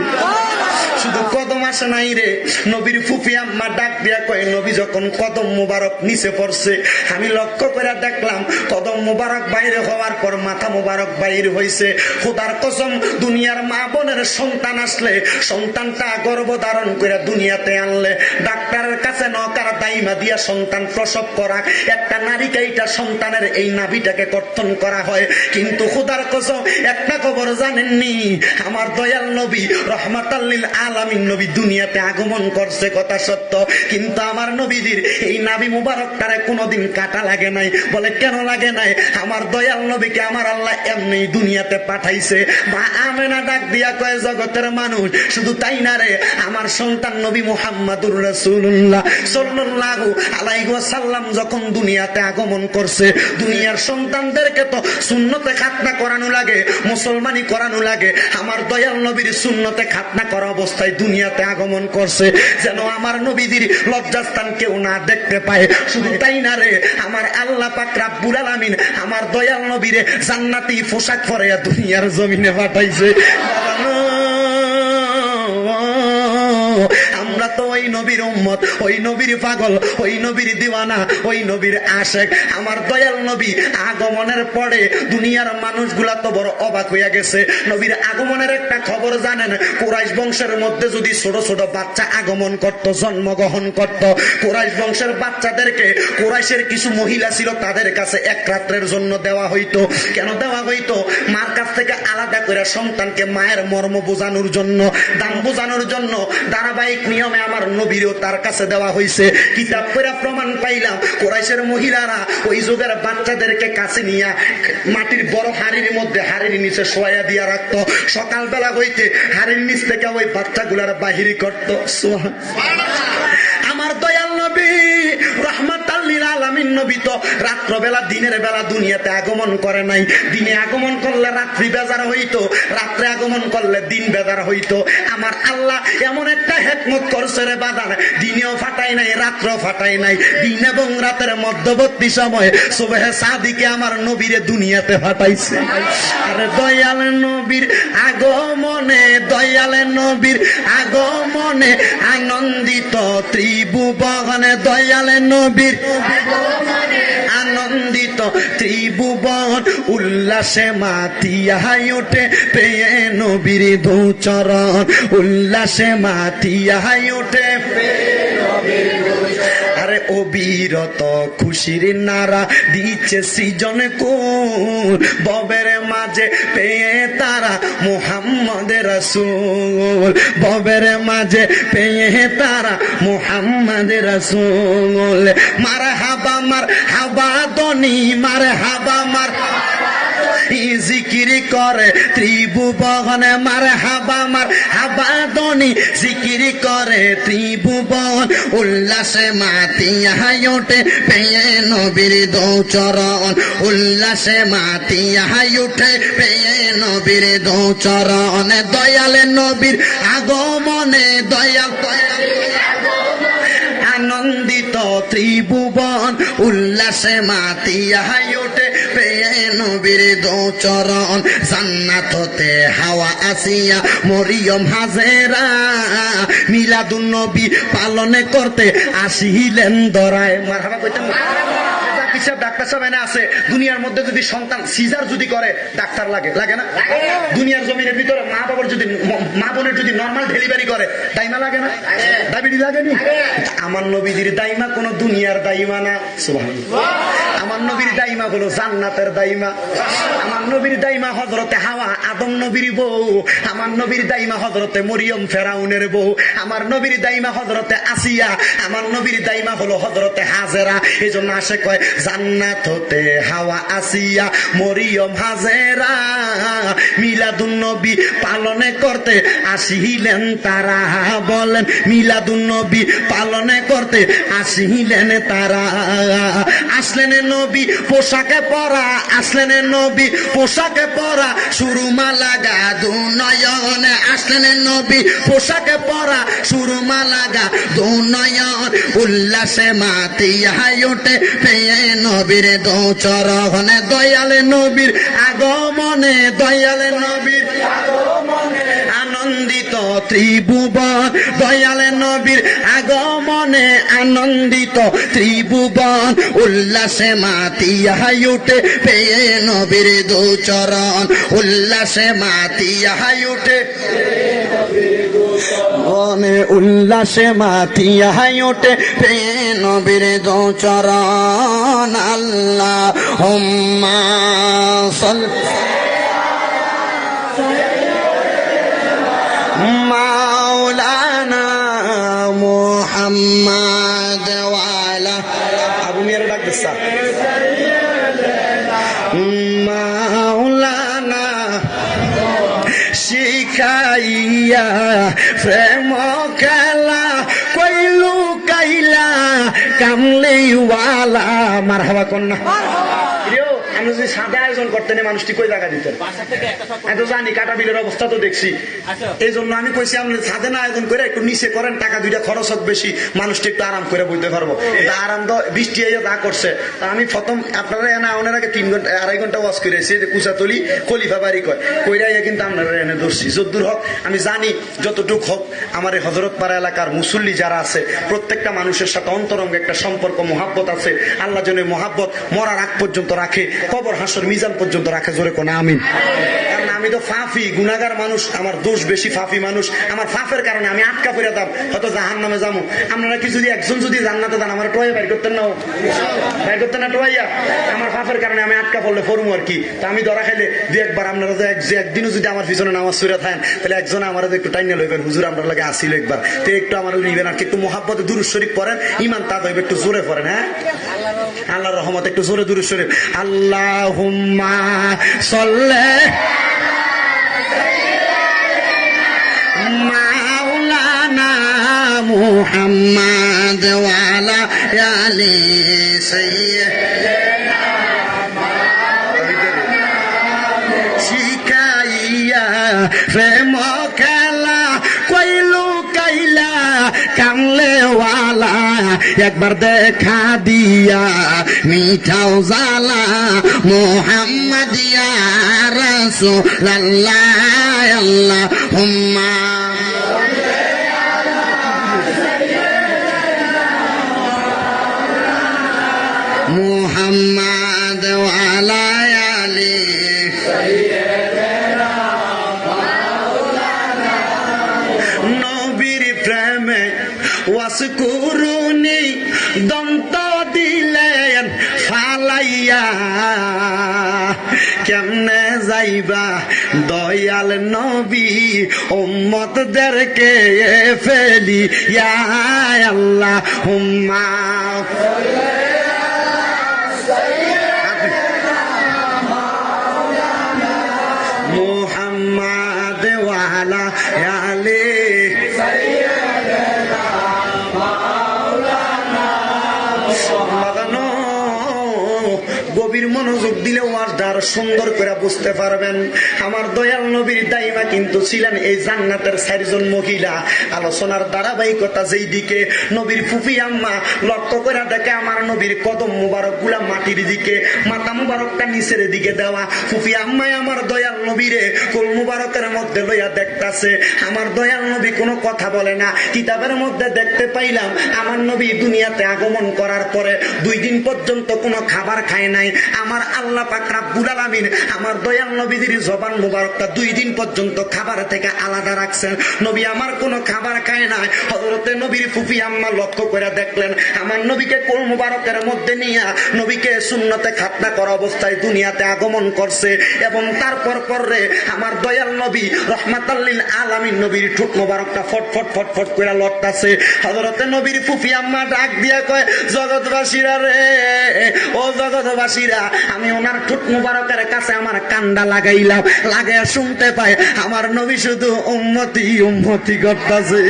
শুধু কদম আসে নাই রে, নবীর ফুফি আম্মা ডাক দিয়া কয়, নবী যখন কদম মুবারক নিচে পড়ছে, আমি লক্ষ্য করে দেখলাম কদম মুবারক বাইরে হওয়ার পর মাথা মুবারক বাইর হইছে। খোদার কসম, দুনিয়ার মা বোনের সন্তান আসলে, সন্তানটা গর্ভধারণ করে দুনিয়াতে আনলে, ডাক্তারের কাছে নকার দাইমা দিয়া সন্তান প্রসব করা, একটা নারীকে এইটা সন্তানের এই নাভিটাকে কর্তন করা হয়। কিন্তু খোদার কসম, একটা খবর জানেননি? আমার দয়াল নবী রহমাতাল লিল আলামিন নবী দুনিয়াতে আগমন করছে, কথা সত্য, কিন্তু আমার নবীজির এই নাভি মুবারকটারে কোনোদিন কাটা লাগে নাই। বলে কেন লাগে নাই? আমার দয়াল নবীকে আমার আল্লাহ এমনি দুনিয়াতে পাঠাইছে। মা আমেনা ডাক দিয়া কয়, জগতের মানুষ, শুধু তাই না রে, আমার সন্তান নবী মুহাম্মাদুর রাসূলুল্লাহ সাল্লাল্লাহু আলাইহি ওয়াসাল্লাম যখন দুনিয়াতে আগমন করছে, দুনিয়ার সন্তানদেরকে তো সুন্নতে খাতনা করানো লাগে, মুসলমানি করানো লাগে। আমার দয়াল নবীর সুন্নতে খাতনা করা অবস্থায় দুনিয়াতে আগমন করছে, যেন আমার নবীদের লজ্জাস্থান কেউ না দেখতে পায়। শুধু তাই না রে, আমার আল্লাহ পাক রব্বুল আলামিন আমার দয়াল নবীরে জান্নাতি পোশাক পরাইয়া দুনিয়ার জমিনে পাঠাইছে। আমরা তো ওই ওই নবীর উম্মত, ওই নবীর পাগল, ওই নবীর দিওয়ানা, ওই নবীর আশেক। আমার দয়াল নবী আগমনের পরে দুনিয়ার মানুষগুলা তো বড় অবাক হইয়া গেছে। নবীর আগমনের একটা খবর জানেন? কুরাইশ বংশের মধ্যে যদি ছোট ছোট বাচ্চা আগমন করত, জন্মগ্রহণ করত, কুরাইশ বংশের বাচ্চাদেরকে কুরাইশের কিছু মহিলা ছিল তাদের কাছে এক রাত্রের জন্য দেওয়া হইতো। কেন দেওয়া হইতো? মার কাছ থেকে আলাদা করে সন্তানকে মায়ের মর্ম বোঝানোর জন্য, দাম বোঝানোর জন্য ধারাবাহিক নিয়মে আমার নবীরও তার কাছে দেওয়া হয়েছে। কিতাব করে প্রমাণ পাইলাম কুরাইশের মহিলারা ওই যুগের বাচ্চাদেরকে কাছে নিয়ে মাটির বড় হাড়ির মধ্যে, হাড়ির নিচে শোয়া দিয়া রাখতো। সকালবেলা হইতে হাড়ির নিচ থেকে ওই বাচ্চাগুলার বাহিরি করতো। আমার দয়াল নবী রহমাতাল লিল আলামিন নবী তো রাত্রবেলা দিনের বেলা দুনিয়াতে আগমন করে নাই। দিনে আগমন করলে রাত্রি বেজার হইতো, রাত্রে আগমন করলে দিন বেজার হইতো। আমার আল্লাহ এমন একটা হিকমত করছে রে বাদান, দিনেও ফাটাই নাই, রাত্রেও ফাটাই নাই, দিন এবং রাতের মধ্যবর্তী সময় সুবহে সাদিকে আমার নবীরে দুনিয়াতে ফাটাইছে। আরে দয়াল নবীর আগমনে, দয়াল নবীর আগমনে আনন্দিত ত্রিভুবনে, দয়াল নবীর আনন্দিত ত্রিভুবন, উল্লাসে মাতিয়া ওঠে পেয়ে নবীর দুচরণ, উল্লাসে মাতিয়া ওঠে। আরে অবিরত খুশির নারা দিচ্ছে সৃজন কোন, ববের মাঝে পেয়ে তারা মুহাম্মদের রাসূল, ববের মাঝে পেয়ে তারা মুহাম্মদের রাসূল। মারহাবা মারহাবা দনি, মারহাবা মার জিকির করে ত্রিভুবনে, মারহাবা মারহাবা দনি জিকির করে ত্রিভুবন, উল্লাসে মাতিয়া ওঠে পেয়ে নবীর দুচরণ, উল্লাসে মাতিয়া ওঠে পেয়ে নবীর দুচরণ। দয়াল নবীর আগমনে, দয়াল আনন্দিত ত্রিভুবন, উল্লাসে মাতিয়া ওঠে পেয়ে নবীর দুচরণ। জান্নাত হতে হাওয়া আসিয়া মরিয়ম হাজেরা মিলাদুন নবী পালনে করতে আসিলেন দরায়। মারহাবা কইতেন ডাক্তার সাহেব এনে আছে। দুনিয়ার মধ্যে যদি সন্তান সিজার যদি করে ডাক্তার লাগে, লাগে না? দুনিয়ার জমিনের ভিতরে মা বাবার যদি, মা বোনের যদি নর্মাল ডেলিভারি করে দাইমা লাগে না? ডায়াবেটিস লাগেনি? আমার নবীর দাইমা কোন দুনিয়ার দাইমা না। সুবহানাল্লাহ। আমার নবীর দাইমা হলো জান্নাতের দাইমা। আমার নবীর দাইমা হযরতে হাওয়া আদম নবীর বউ। আমার নবীর দাইমা হযরতে মরিয়ম ফেরাউনের বউ। আমার নবীর দাইমা হযরতে আসিয়া। আমার নবীর দাইমা হলো হযরতে হাজেরা। এজন্য আসে কয় জান্নাত হতে হাওয়া আসিয়া মরিয়ম হাজেরা মিলাদুন নবী পালনে করতে আসিলেন তারা। বলেন মিলাদুন নবী পালনে করতে আসিলেন তারা। আসলেন নবী পোশাকে পরা, আসলেন নবী পোশাকে পরা, সুরমা লাগা দু নয়নে, আসলেন নবী পোশাকে পরা, সুরমা লাগা দু নয়ন, উল্লাসে মাতিয়া ওঠে পেয়ে নবীর দুচরণে। দয়াল নবীর আগমনে, দয়াল নবীর আগমনে আনন্দিত ত্রিভুবন, দয়াল নবীর আগমনে আনন্দিত ত্রিভুবন, উল্লাসে মাতিয়া ওঠে পেয়ে নবীর দুচরণ, উল্লাসে মাতিয়া ওঠে মনে, উল্লাসে মাতিয়া ওঠে পেয়ে নবীর দুচরণ। আল্লাহুম্মা মাওলানা মুহাম্মদ ওয়ালা আবু মিয়ার ডাক দিছা মাওলানা শিখাইয়া প্রেম খেলা কইলু কাইলা কামলিওয়ালা। মারহাবা কন্যা আপনি যদি সাদা আয়োজন করতেন মানুষটি কই জায়গা দিতেন? আমি তো জানি কাটা বিলের অবস্থা তো দেখছি, এই জন্য আমি কইছি আপনি সাদে না আয়োজন করে একটু নিচে করেন, টাকা দুইটা খরচ হোক বেশি, মানুষটি একটু আরাম করে বইতে পারবো। আরাম তো বৃষ্টি যা করছে, তা আমি প্রথম আপনারা এনে আনার আগে 3 ঘন্টা 2.5 ঘন্টা ওয়াশ করেছি, কুচাতলি খলিফা বাড়ি কইরাই কিন্তু আপনারা এনে ধরছি। যদ্দূর হোক আমি জানি, যতটুক হোক আমার এই হজরত পাড়া এলাকার মুসল্লি যারা আছে প্রত্যেকটা মানুষের সাথে অন্তরঙ্গ একটা সম্পর্ক মহাব্বত আছে। আল্লাহ যেন মহাব্বত মরার আগ পর্যন্ত রাখে, কবর হাসর মিজান পর্যন্ত রাখে, জোরে কোন আমিন। কারণ আমি তো ফাফি গুনাহগার মানুষ, আমার দোষ বেশি, ফাফি মানুষ, আমার ফাফের কারণে আমি আটকা পড়ে দাম, হয়তো জাহান্নামে যাবো। আপনারা কি যদি একজন যদি জান্নাতে যান আমার টোয়াই বাইর করতেন না, বাইর করতেন না টোয়াইয়া? আমার ফাফের কারণে আমি আটকা পড়লে ফরমু আর কি। তা আমি ধরা খাইলে দু একবার আপনারা যে একদিনও যদি আমার পিছনে নামাজ সুরে থাকেন, তাহলে একজন আমার একটু টাইনে লইবেন, হুজুর আমরা লাগে আসিল একবার, তো একটু আমার নিবেন আর কি, একটু মোহাব্বতে দুরূদ শরীফ পড়েন, ইমান তা হইবে, একটু জোরে পড়েন। হ্যাঁ, আল্লাহর রহমত, একটু জোরে দুরূদ শরীফ। আল্লাহুম্মা সাল্লি মাওলানা মুহাম্মাদ ওয়া আলা আলি সাইয়্যিদিনা শিকাইয়া প্রেম খেলা কইলু কাইলা কামলেওয়ালা একবার দেখা দিয়া মিঠাও জালা মুহাম্মাদিয়া রাসূলুল্লাহ আল্লাহুম্মা মুহাম্মাদ ওয়া আলা আলি নবীর প্রেমে ওয়াসকুরুনি দন্ত দিলেন ফালাইয়া কেমনে যাইবা দয়াল নবী উম্মতদেরকে ফেলি ইয়া আল্লাহুম্মা মুহাম্মাদ ওয়া আলা আলি গভীর মনোযোগ দিলে ওয়াজটা আরো সুন্দর করে বুঝতে পারবেন। আমার দয়াল নবীর দাইমা কিন্তু ছিলেন এই জান্নাতের 4 জন মহিলা। আলোচনার ধারাবাহিকতা যেই দিকে, নবীর ফুফি আম্মা লক্ষ্য করে দেখে আমার নবীর কদম মুবারক গুলা মাটির দিকে, মাথা মুবারকটা নিচের দিকে দেওয়া। ফুফি আম্মাই আমার দয়াল নবীরে কোল মুবারকের মধ্যে লইয়া দেখতাছে। আমার দয়াল নবী কোনো কথা বলে না। কিতাবের মধ্যে দেখতে পাইলাম আমার নবী দুনিয়াতে আগমন করার পরে 2 দিন পর্যন্ত কোনো খাবার খায় নাই। আমার আল্লাহ পাক রব্বুল আলামিন আমার দয়াল নবীর জবান মুবারকটা 2 দিন পর্যন্ত খাবার থেকে আলাদা রাখছেন। নবী আমার কোনো খাবার খায় নাই। হযরতে নবীর ফুফি আম্মা লক্ষ্য করে দেখলেন আমার নবীকে কোল মুবারকের মধ্যে নিয়ে নবীকে সুন্নতে খাতনা করা অবস্থায় দুনিয়াতে আগমন করছে। এবং তারপর পরে আমার দয়াল নবী রহমাতাল লিল আলামিন নবীর ঠোঁট মুবারকটা ফটফট ফটফট করে লড়তাছে। হযরতে নবীর ফুফি আম্মা ডাক দিয়া কয়, জগৎবাসীরা রে, ও জগৎবাসীরা, আমি ওনার ঠোঁট মুবারকের কাছে আমার কান্ডা লাগাইলাম, লাগাইয়া শুনতে পাই আমার নবী শুধু উম্মতি উম্মতি করতেছে।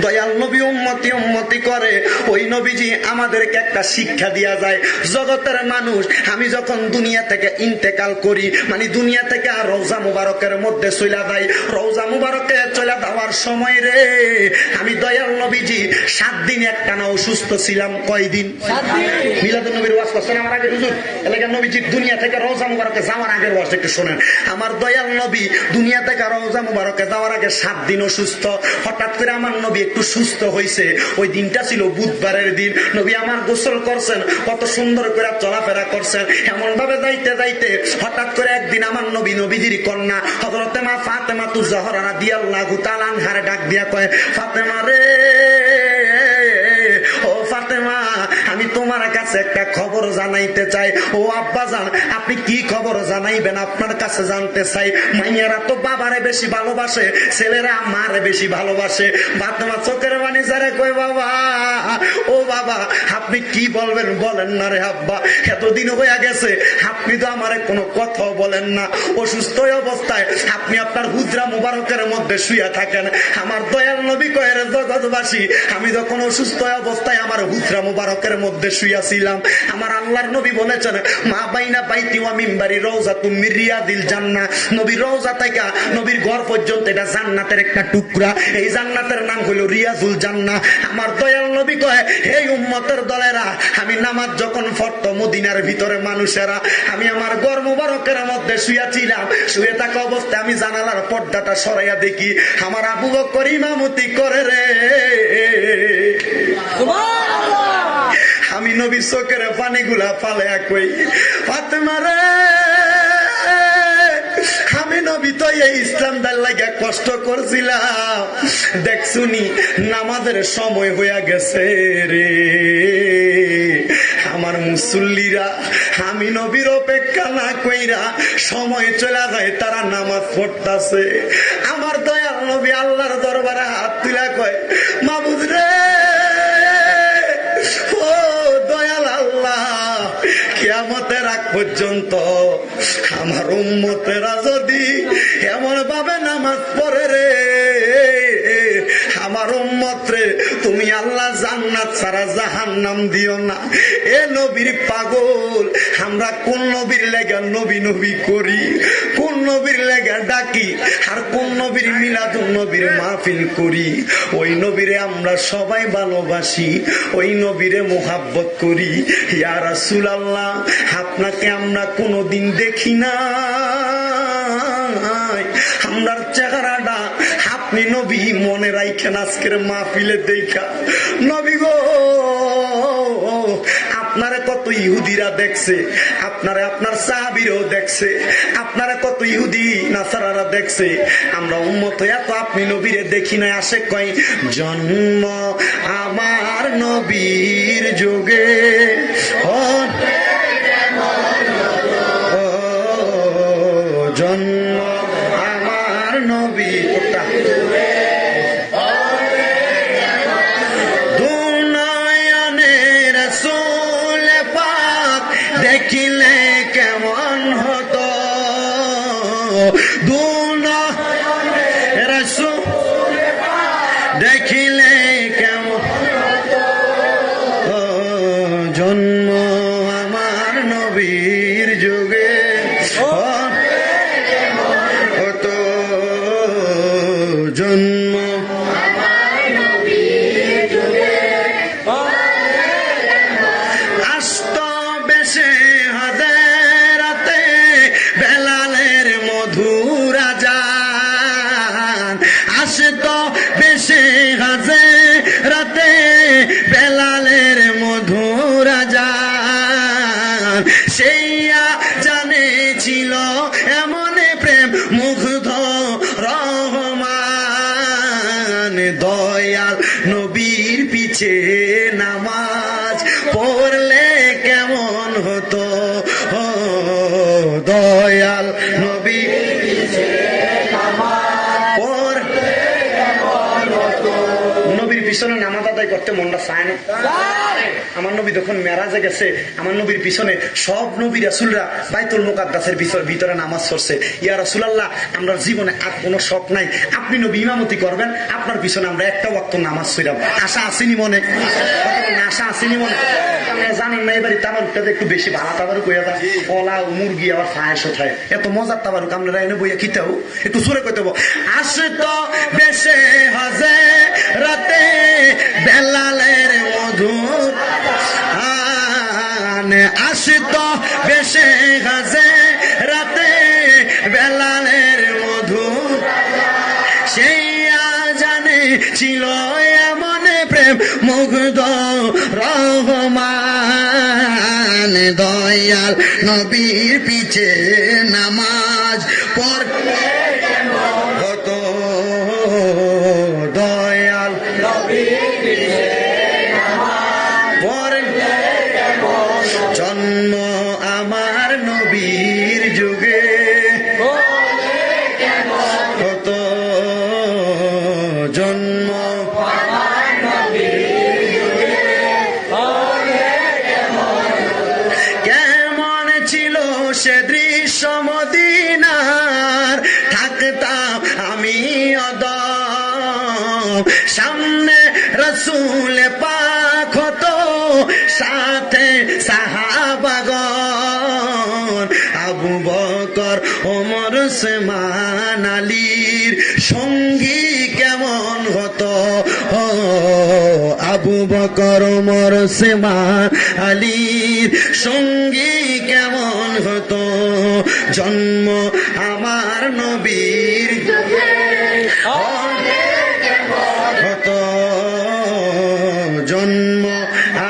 দয়াল নবী উম্মতি উম্মতি করে, ওই নবীজি আমাদেরকে একটা শিক্ষা দিয়া যায়। জগতের মানুষ আমি যখন দুনিয়া থেকে ইন্তেকাল করি, মানে দুনিয়া থেকে রওজা মুবারকের মধ্যে চলে যাই, রওজা মুবারকে চলে যাওয়ার সময় রে আমি দয়াল নবীজি 7 দিন একটানা অসুস্থ ছিলাম। কয়দিন? 7 দিন। মিলাদুন নবীর ওয়াজ করছেন আমার আগে হুজুর, এলাকার নবীজি দুনিয়া থেকে রওজা মুবারকে যাওয়ার আগের ওয়াজ একটু শোনেন। আমার দয়াল নবী দুনিয়া থেকে রওজা মুবারকে যাওয়ার আগে 7 দিন অসুস্থ। হঠাৎ করে আমার নবী একটু সুস্থ হয়েছে। ওই দিনটা ছিল বুধবারের দিন। নবী আমার গোসল করছেন, কত সুন্দর করে চলাফেরা করছেন। এমন ভাবে যাইতে যাইতে হঠাৎ করে একদিন আমার নবী নবীজির কন্যা হযরতে মা ফাতেমা তুজ জাহরা রাদিয়াল্লাহু তাআলা আনহার ডাক দিয়া কয়, ফাতেমা রে, ও ফাতেমা, আমি তোমার কাছে একটা খবর জানাইতে চাই। ও আব্বাজান, আপনি কি খবর জানাইবেন? আপনার কাছে জানতে চাই। মাইয়ারা তো বাবারে বেশি ভালোবাসে, ছেলেরা মারে বেশি ভালোবাসে। ফাতেমা চোখের পানি ছেড়ে কই, বাবা, ও বাবা, আপনি কি বলবেন বলেন না রে আব্বা। এতদিন হয়ে গেছে আপনি তো আমারে কোনো কথাও বলেন না। অসুস্থ অবস্থায় আপনি আপনার হুজরা মুবারকের মধ্যে শুয়ে থাকেন। আমার দয়াল নবী কয়, রে জগৎবাসী, আমি যখন অসুস্থ অবস্থায় আমার হুজরা মুবারকের মধ্যে মধ্যে শুয়াছিলাম। আমার আল্লাহর নবী বলেছেন, মা বাইনা বাইতি ওয়া মিম্বারি রাউযাতুম মির রিয়াদিল জান্নাহ। নবীর রওজা থেকে নবীর ঘর পর্যন্ত এটা জান্নাতের একটা টুকরা। এই জান্নাতের নাম হলো রিয়াজুল জান্নাহ। আমার দয়াল নবী কয়, হে উম্মতের দলেরা, আমি নামাজ যখন পড়তো মদিনার ভিতরে মানুষেরা, আমি আমার ঘর মুবারকের মধ্যে শুয়েছিলাম। শুয়ে থাকা অবস্থায় আমি জানালার পর্দাটা সরাইয়া দেখি আমার আবু বকর ইমামতি করে রে। আমি নবীর চোখের পানিগুলা ফালাইয়া কই, ফাতেমা রে, আমি নবী তো এই ইসলাম দার লাগা কষ্ট করছিলাম, দেখছুনি নামাজের সময় হইয়া গেছে রে। আমার মুসল্লিরা আমি নবীর অপেক্ষা না কইরা সময় চলে যায়, তারা নামাজ পড়তাছে। আমার দয়াল নবী আল্লাহর দরবারে হাত তুলা কয়, মাবুদ রে, ও দয়াল আল্লাহ, কিয়ামতের আগ পর্যন্ত আমার উম্মতেরা যদি এমন ভাবে নামাজ পড়ে রে, আমার উম্মত রে, তুমি আল্লাহ জান্নাত ছাড়া জাহান্নাম দিও না। এ নবীর পাগল, আমরা কোন নবীর লেগা নবী নবী করি, কোন নবীর লেগা ডাকি, আর কোন নবীর মিলাদুন নবীর মাহফিল করি। ওই নবীরে আমরা সবাই ভালোবাসি, ওই নবীরে মোহাব্বত করি। ইয়া রাসূলুল্লাহ, আপনাকে আমরা কোনদিন দেখি না, আমরার চেহারাটা আপনি নবী মনে রাখেন আজকের মাহফিলে দেখা। নবী গো, আপনারা কত ইহুদিরা দেখছে, আপনারা আপনার সাহাবীরাও দেখছে, আপনারা কত ইহুদি নাসারারা দেখছে, আমরা উম্মত হইয়া তো আপনি নবীরে দেখি না। আসে কয়, জন্ম আমার নবীর যুগে, জন্ম আমার নবী, দুনয়নের রাসূল পাক দেখিলে কেমন হতো, দুনয়নের রাসূল দেখিলে কেমন হতো, জন্ম আমার নবীর যুগে হতো, জন্ম আসত বেশে হাজারাতে বেলালের মধুর আজান, আসত বেশে হাজারাতে বেলালের মধুর আজান, সেইয়া জানেছিল এমন প্রেম মুগ্ধ রহমান। দয়াল নবীর পিছে নামাজ পড়লে কেমন হতো, দয়াল নবীর পিছে নামাজ পড়লে কেমন হতো। নবীর পিছনে নামাজ আদায় করতে মনটা চায় না? আমার নবী যখন মেরাজে গেছে, আমার নবীর পিছনে সব নবী রাসূলরা বাইতুল মুকাদ্দাসের ভিতরে নামাজ পড়ছে। ইয়া রাসূলুল্লাহ, আমরা জীবনে আর কোনো শখ নাই, আপনি নবী ইমামতি করবেন, আপনার পিছনে আমরা একটা ওয়াক্ত নামাজ পড়লাম। আশা আসেনি মনে? আশা আসেনি মনে? জানেন না, এবারে তাবারুকটা একটু বেশি ভালো তাবারুক হইয়া যায়, কলা মুরগি আবার ফায়াস ওঠায়, এত মজার তাবারুক আমরা এনে বইয়া খিতাও একটু সুরে কইতে হবো। আসে তো বেশে হাজে রাতে বেলালের মধুর, আসত বেশে হাজে রাতে বেলালের মধুর, সেইয়া জানে ছিল এমন প্রেম মুগ্ধ রহমান। দয়াল নবীর পিছে নামাজ পড়লে হতো, দয়াল নবীর পিছে নামাজ পড়লে জন্ম আমার নবীর যুগে হতো, জন্ম আমার নবীর যুগে। কেমন ছিল সে দৃশ্য মদিনার, থাকতাম আমি অদম, সামনে রাসূল পাক হতো সাথে সাহাবাগণ, আবু বকর ওমর ওসমান আলীর সঙ্গী কেমন হতো, আবু বকর ওমর ওসমান আলীর সঙ্গী কেমন হতো, জন্ম আমার নবীর হতো, জন্ম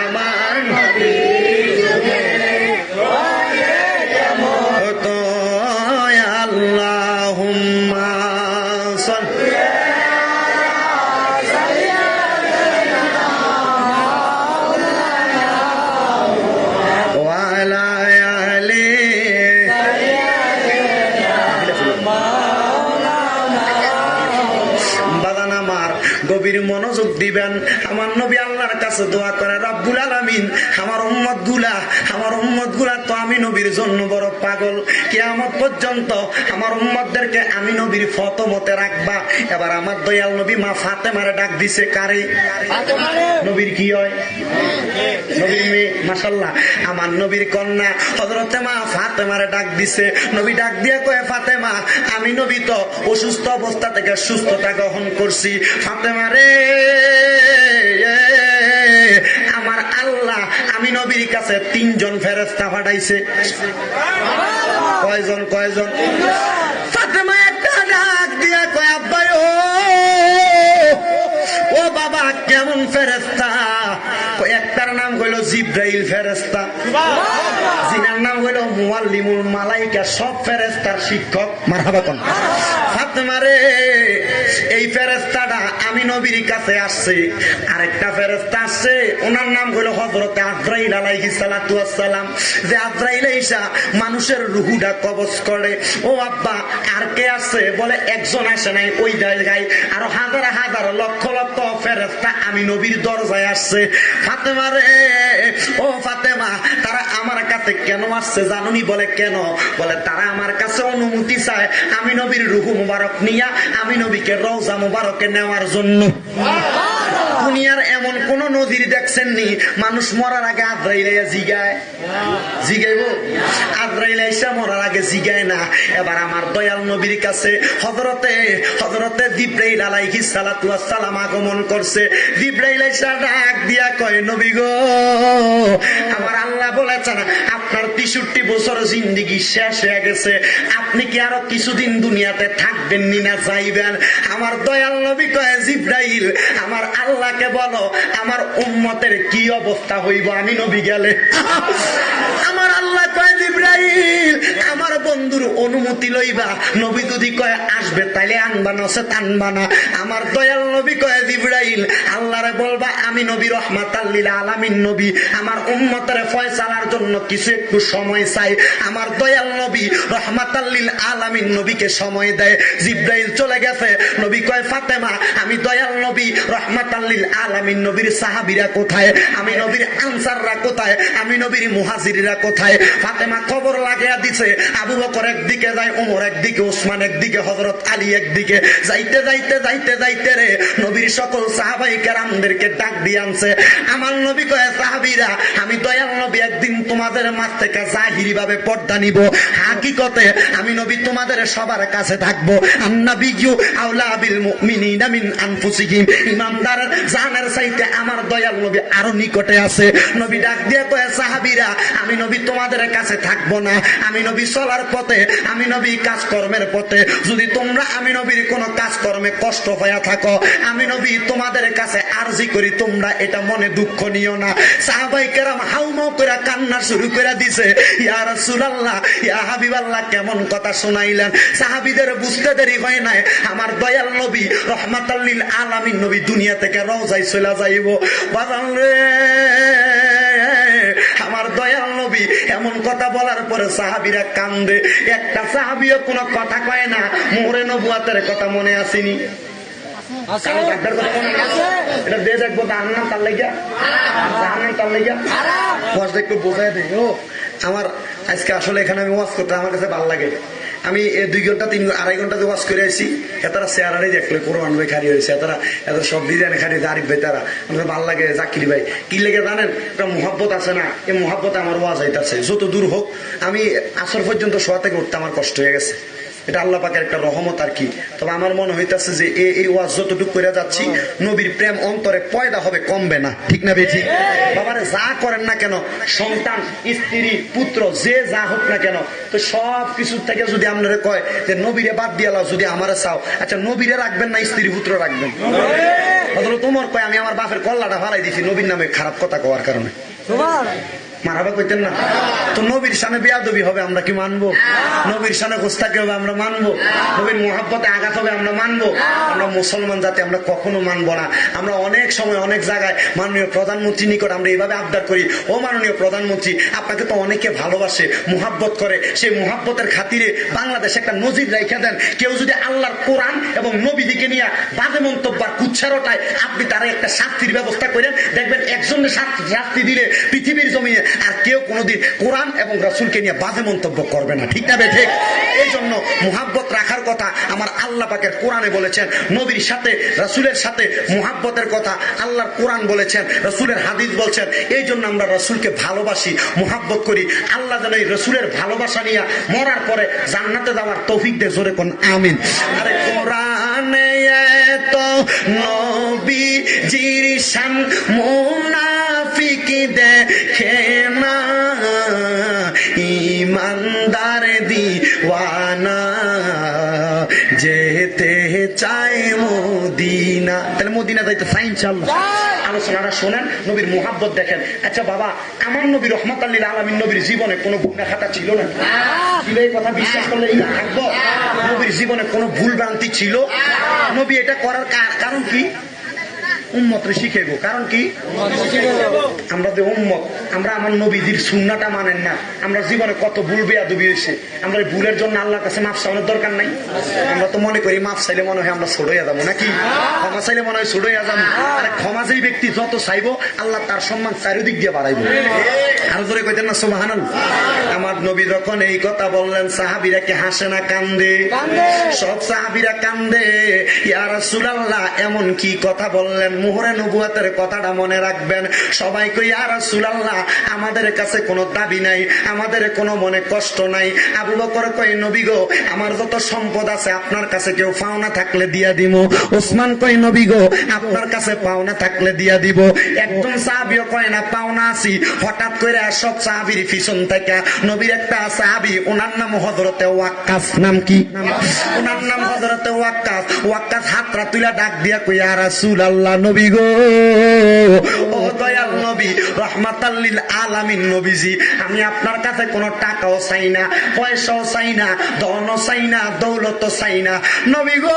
আমার নবীর হতো। আল্লাহুম্মা সাল্লি ওয়ালা আলি বাদান আমার গভীর মনোযোগ দিবেন। আমার নবী আল্লাহর কাছে দোয়া করে, রব্বুল আলামিন আমার উম্মত গুলা তো আমি নবীর জন্য বড় পাগল, কিয়ামত পর্যন্ত আমার উম্মতদেরকে আমি নবীর ফতমতে রাখবা। এবার আমার দয়াল নবী মা ফাতেমারে ডাক দিছে, কারে? নবীর কি হয়? নবীর মেয়ে, মাশাআল্লাহ, আমার নবীর কন্যা হযরতে মা ফাতেমারে ডাক দিছে। নবী ডাক দিয়ে কয়, ফাতেমা, আমি নবী তো অসুস্থ অবস্থা থেকে সুস্থতা গ্রহণ করছি। ফাতেমা রে, আমার আল্লাহ আমি নবীর কাছে 3 জন ফেরেশতা পাঠাইছে। কয়জন? ফাতেমা একটা ডাক দিয়া কয়, আব্বা ও বাবা, কেমন ফেরেশতা? একটার নাম হইল জিব্রাইল ফেরেশতা, জিনার নাম হইল মুআল্লিমুল মালাইকা, সব ফেরেশতার শিক্ষক। মারহাবা কোন? ফাতেমা রে, এই ফেরেশতাটা আমি নবীর কাছে আসছে। আরেকটা ফেরেশতা আসছে, ওনার নাম হইল হযরতে আজরাইল আলাইহিস সালাতু ওয়াস সালাম, যে আজরাইল ঈসা মানুষের রূহটা কবজ করে। ও আব্বা, আর কে আসছে? বলে একজন আসে নাই, ওই জায়গায় আরো হাজার হাজার লক্ষ লক্ষ ফেরেশতা আমি নবীর দরজায় আসছে। ফাতেমা রে, ও ফাতেমা, তারা আমার কাছে কেন আসছে জানুনি? বলে কেন? বলে তারা আমার কাছে অনুমতি চায় আমি নবীর রূহ মুবারক নিয়া আমি নবীকে রওজা মুবারকে নেওয়ার জন্য। দুনিয়ার এমন কোন নজির দেখছেন নি মানুষ মরার আগে আজরাইল জিগাইব? আজরাইল এসে মরার আগে জিগায় না। এবার আমার দয়াল নবীর কাছে হযরতে জিবরাইল আলাইহিস সালাতু ওয়াস সালাম আগমন করছে। জিবরাইল এসে ডাক দিয়া কয়, নবী গো, আমার আল্লাহ বলেছেন আপনার 63 বছর জিন্দেগি শেষ হয়ে গেছে, আপনি কি আরো কিছুদিন দুনিয়াতে থাকবেন নি না যাইবেন? আমার দয়াল নবী কয়, জিবরাইল, আমার আল্লাহকে বলো আমার উম্মতের কি অবস্থা হইব আমি নবী গেলে। আমার আল্লাহ কয়, জিবরাইল, আমার বন্ধুর অনুমতি লইবা, নবী যদি কয় আসবে তাইলে আনবা না, সে টানবা না। আমার দয়াল নবী কয়, জিবরাইল, আল্লাহরে বলবা আমি নবী রহমাতাল লিল আলামিন নবী, আমার উম্মতের ফয়সালার জন্য কিছু একটু সময় চাই। আমার দয়াল নবী রহমাতাল লিল আলামিন নবীকে সময় দেয়। জিবরাইল চলে গেছে। নবী কয়, ফাতেমা, আমি দয়াল নবী রহমাতাল লিল আলামিন নবীর সাহাবীরা কোথায়? আমি নবীর আনসাররা কোথায়? আমি নবীর মুহাজিররা কোথায়? ফাতেমা খবর লাগিয়া দিছে। আবু বকর একদিকে যায়, ওমর একদিকে, ওসমান একদিকে, হযরত আলী একদিকে। যাইতে যাইতে যাইতে যাইতে রে নবীর সকল সাহাবায়ে কেরামদেরকে ডাক দিয়ে আনছে। আমার নবী কয়, সাহাবীরা, আমি দয়াল নবী একদিন তোমাদের মাঝ থেকে জাহিরি ভাবে পর্দা নিব, হাকিকতে আমি নবী তোমাদের সবার কাছে থাকবো। আন-নাবিয়্যু আওলা বিল মুমিনিনা মিন আনফুসিহিম, ইমানদার জানের চাইতে আমার দয়াল নবী আরো নিকটে আছে। নবী ডাক দিয়ে কয়, সাহাবীরা, আমি নবী তোমাদের কাছে থাকবো না, আমি নবী চলার পথে, আমি নবী কাজকর্মের পথে, যদি তোমরা আমি নবীর কোন কাজকর্মে কষ্ট হয়ে থাকো, আমি নবী তোমাদের কাছে আরজি করি তোমরা এটা মনে দুঃখ নিও না। সাহাবায়ে কেরাম হাউমাউ করে কান্না শুরু করে দিছে। ইয়া রাসূলুল্লাহ, ইয়া হাবিবাল্লাহ, কেমন কথা শুনাইলেন। সাহাবীদের বুঝতে দেরি হয় নাই, আমার দয়াল নবী রহমাতাল লিল আলামিন নবী দুনিয়া থেকে রওজায় চলে যাইব। বাজান রে, আমার দয়াল নবী এমন কথা বলার পরে সাহাবীরা কান্দে। একটা সাহাবীও কোনো কথা কয় না। মোহরে নবুয়াতের কথা মনে আসেনি? এটা দিয়ে দেখবো জাহান্নাম তার লাগিয়া, জাহান্নাম তার লাগিয়া একটু বোঝাই দেয়। ও আমার আজকে আসলে এখানে আমি ওয়াজ করতে আমার কাছে ভালো লাগে। আমি 2 ঘন্টা 2.5 ঘন্টা ওয়াজ করে আসি, এতারা চেয়ারারে দেখলে কোরআন ভাই খালি হয়েছে, এতারা সব ডিজাইনে খালি আরিফ ভাই তারা আমাদের ভালো লাগে, জাকির ভাই কি লেগে জানেন, একটা মোহাব্বত আছে না, এই মোহাব্বতে আমার ওয়াজ হইতাছে। যত দূর হোক, আমি আসর পর্যন্ত শোয়া থেকে উঠতে আমার কষ্ট হয়ে গেছে, এটা আল্লাহ পাকের একটা রহমত আর কি। তবে আমার মনে হইতাছে যে এই ওয়াজ যতটুকু করে যাচ্ছি, নবীর প্রেম অন্তরে পয়দা হবে, কমবে না, ঠিক না বেঠি? বাবারে যা করেন না কেন, সন্তান, স্ত্রী, পুত্র, যে যা হোক না কেন, তো সব কিছুর থেকে যদি আপনারা কয় যে নবীরে বাদ দিয়ে লাও, যদি আমারে চাও, আচ্ছা নবীরে রাখবেন না স্ত্রী পুত্র রাখবেন? তোমার কয় আমি আমার বাপের কল্লাটা ফালাই দিছি নবীর নামে খারাপ কথা কওয়ার কারণে, মারাবা কইতেন না? তো নবীর সামনে বেয়াদবি হবে, আমরা কি মানবো? নবীর সামনে গোস্তাকি হবে, আমরা মানবো? নবীর মোহাব্বতে আঘাত হবে, আমরা মানবো? আমরা মুসলমান জাতি, আমরা কখনো মানবো না। আমরা অনেক সময় অনেক জায়গায় মাননীয় প্রধানমন্ত্রী নিকট আমরা এইভাবে আবদার করি, ও মাননীয় প্রধানমন্ত্রী, আপনাকে তো অনেকে ভালোবাসে, মোহাব্বত করে, সেই মোহাব্বতের খাতিরে বাংলাদেশে একটা নজির রেখে দেন। কেউ যদি আল্লাহর কোরআন এবং নবী দিকে নিয়ে বাজে মন্তব্য কুচ্ছারটায়, আপনি তারা একটা শাস্তির ব্যবস্থা করেন, দেখবেন একজনের শাস্তি দিলে পৃথিবীর জমিনে আর কেউ কোনোদিন কোরআন এবং রাসূলকে নিয়ে বাজে মন্তব্য করবে না, ঠিক না ঠিক? এই জন্য মুহাব্বত রাখার কথা আমার আল্লাহ পাকের কোরআনে বলেছেন, নবীর সাথে রাসূলের সাথে মুহাব্বতের কথা আল্লাহর কোরআন বলেছেন, রাসূলের হাদিস বলছেন। এই জন্য আমরা রাসূলকে ভালোবাসি, মুহাব্বত করি। আল্লাহ যেন এই রাসূলের ভালোবাসা নিয়ে মরার পরে জান্নাতে যাওয়ার তৌফিক দে, জোরে কোন আমিন। আরে কোরআনে তো নবীজির শান মুনাফিক দেখে না, ইমানদার দিওয়ানা যেতে চায় মদিনা। তাহলে মদিনা যাইতে চাই ইনশাআল্লাহ। আলোচনাটা শোনেন, নবীর মুহাব্বত দেখেন। আচ্ছা বাবা, আমার নবী রহমাতুল লিল আলামিন নবীর জীবনে কোনো গুনাহ খাতা ছিল না? ছিল? এই কথা বিশ্বাস করলে এই থাকবো? নবীর জীবনে কোনো ভুল ভ্রান্তি ছিল? নবী এটা করার কারণ কি? উম্মতরে শিখাইবো। কারণ কি? আমরা যে উম্মত, আমরা আমার নবীজির সুন্নাহটা মানেন না, আমরা জীবনে কত ভুল বেয়াদবি হয়েছে। আমরা ভুলের জন্য আল্লাহর কাছে মাফ চাওয়ানোর দরকার নাই? আমরা তো মনে করি মাফ চাইলে মনে হয় আমরা ছোট হয়ে যাবো, নাকি? ক্ষমা চাইলে মনে হয় ছোট হয়ে যাবো। আরে ক্ষমা যেই ব্যক্তি যত চাইবো, আল্লাহ তার সম্মান চারিদিক দিয়ে বাড়াইবো। আরো জোরে কইতেন না সুবহানাল্লাহ? আমার নবী যখন এই কথা বললেন, সাহাবীরা কি হাসে না কান্দে? সব সাহাবীরা কান্দে। ইয়া রাসূলুল্লাহ, এমন কি কথা বললেন? মুহরে নবুয়তের কথাটা মনে রাখবেন। সবাই কই ইয়া রাসূলুল্লাহ, আমাদের কাছে কোনো দাবি নাই, আমাদের কোনো মনে কষ্ট নাই। আবু বকর কই, নবী গো, আমার যত সম্পদ আছে আপনার কাছে কেউ পাওনা থাকলে দিয়া দিব। ওসমান কই, নবী গো, আপনার কাছে পাওনা থাকলে দিয়া দিব। একজন সাহাবীও কয় না পাওনা আছি। হঠাৎ করে সব সাহাবীর পিছন থেকে নবীর একটা সাহাবী, ওনার নাম হযরতে ওয়াক্কাস। নাম কি? ওনার নাম হযরতে ওয়াক্কাস। ওয়াক্কাস হাতরা তুইলা ডাক দিয়া কই, ইয়া রাসূলুল্লাহ, নবী গো, ও দয়াল নবী, রহমাতাল লিল আলামিন নবীজি, আমি আপনার কাছে কোনো টাকাও চাই না, পয়সাও চাই না, ধনও চাই না, দৌলতও চাই না। নবী গো,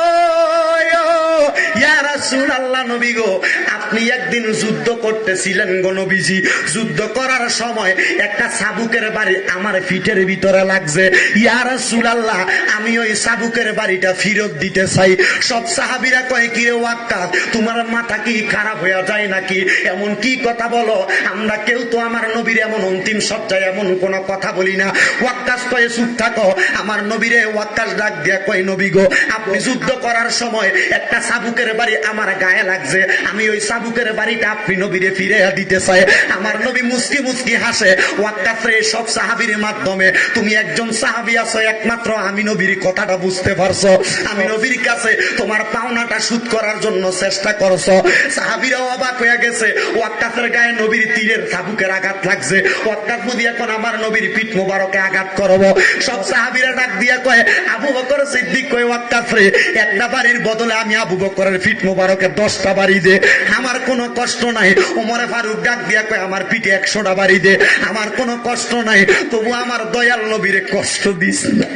ইয়া রাসূলুল্লাহ, নবী গো, আপনি একদিন যুদ্ধ করতেছিলেন গো নবীজি। যুদ্ধ করার সময় একটা চাবুকের বাড়ি আমার পিঠের ভিতরে লাগছে। ইয়া রাসূলুল্লাহ, আমি ওই চাবুকের বাড়িটা ফেরত দিতে চাই। সব সাহাবীরা কয়, কি রে ওয়াক্কাস, তোমার মাথা কি খারাপ হয়ে যায় নাকি? এমন কি কথা বলো? আমরা কেউ তো আমার নবীর এমন অন্তিম সজ্জায় এমন কোন কথা বলি না। ওয়াক্কাস কয়, চুপ থাকো। আমার নবীরে ওয়াক্কাস ডাক দিয়া কয়, নবী গো, আপনি যুদ্ধ করার সময় একটা চাবুকের বাড়ি আমার গায়ে লাগছে, আমি ওই চাবুকের বাড়িটা আপনি নবীরে ফিরে দিতে চাই। আমার নবী মুস্কি মুস্কি হাসে। ওয়াক্কাস রে, সব সাহাবীর মাধ্যমে তুমি একজন সাহাবী আছো, একমাত্র আমি নবীর কথাটা বুঝতে পারছো। আমি নবীর কাছে তোমার পাওনাটা শোধ করার জন্য চেষ্টা করছো। সাহাবীরা অবাক হয়ে গেছে। ওয়াক্কাসের গায়ে নবীর তীরের চাবুকের আঘাত লাগছে। ওয়াক্কাস বুঝি এখন আমার নবীর পিঠ মোবারকে আঘাত করব। সব সাহাবীরা ডাক দিয়া কয়, আবু বকর সিদ্দিক কয়, ওয়াক্কাস রে, একটা বাড়ির বদলে আমি আবু বকরের পিঠ মোবারকে 10টা বাড়ি দে, আমার কোনো কষ্ট নাই। ওমরে ফারুক ডাক দিয়া কয়, আমার পিঠে 100টা বাড়ি দে, আমার কোনো কষ্ট নাই। তবু আমার দয়াল নবীরে কষ্ট দিস না,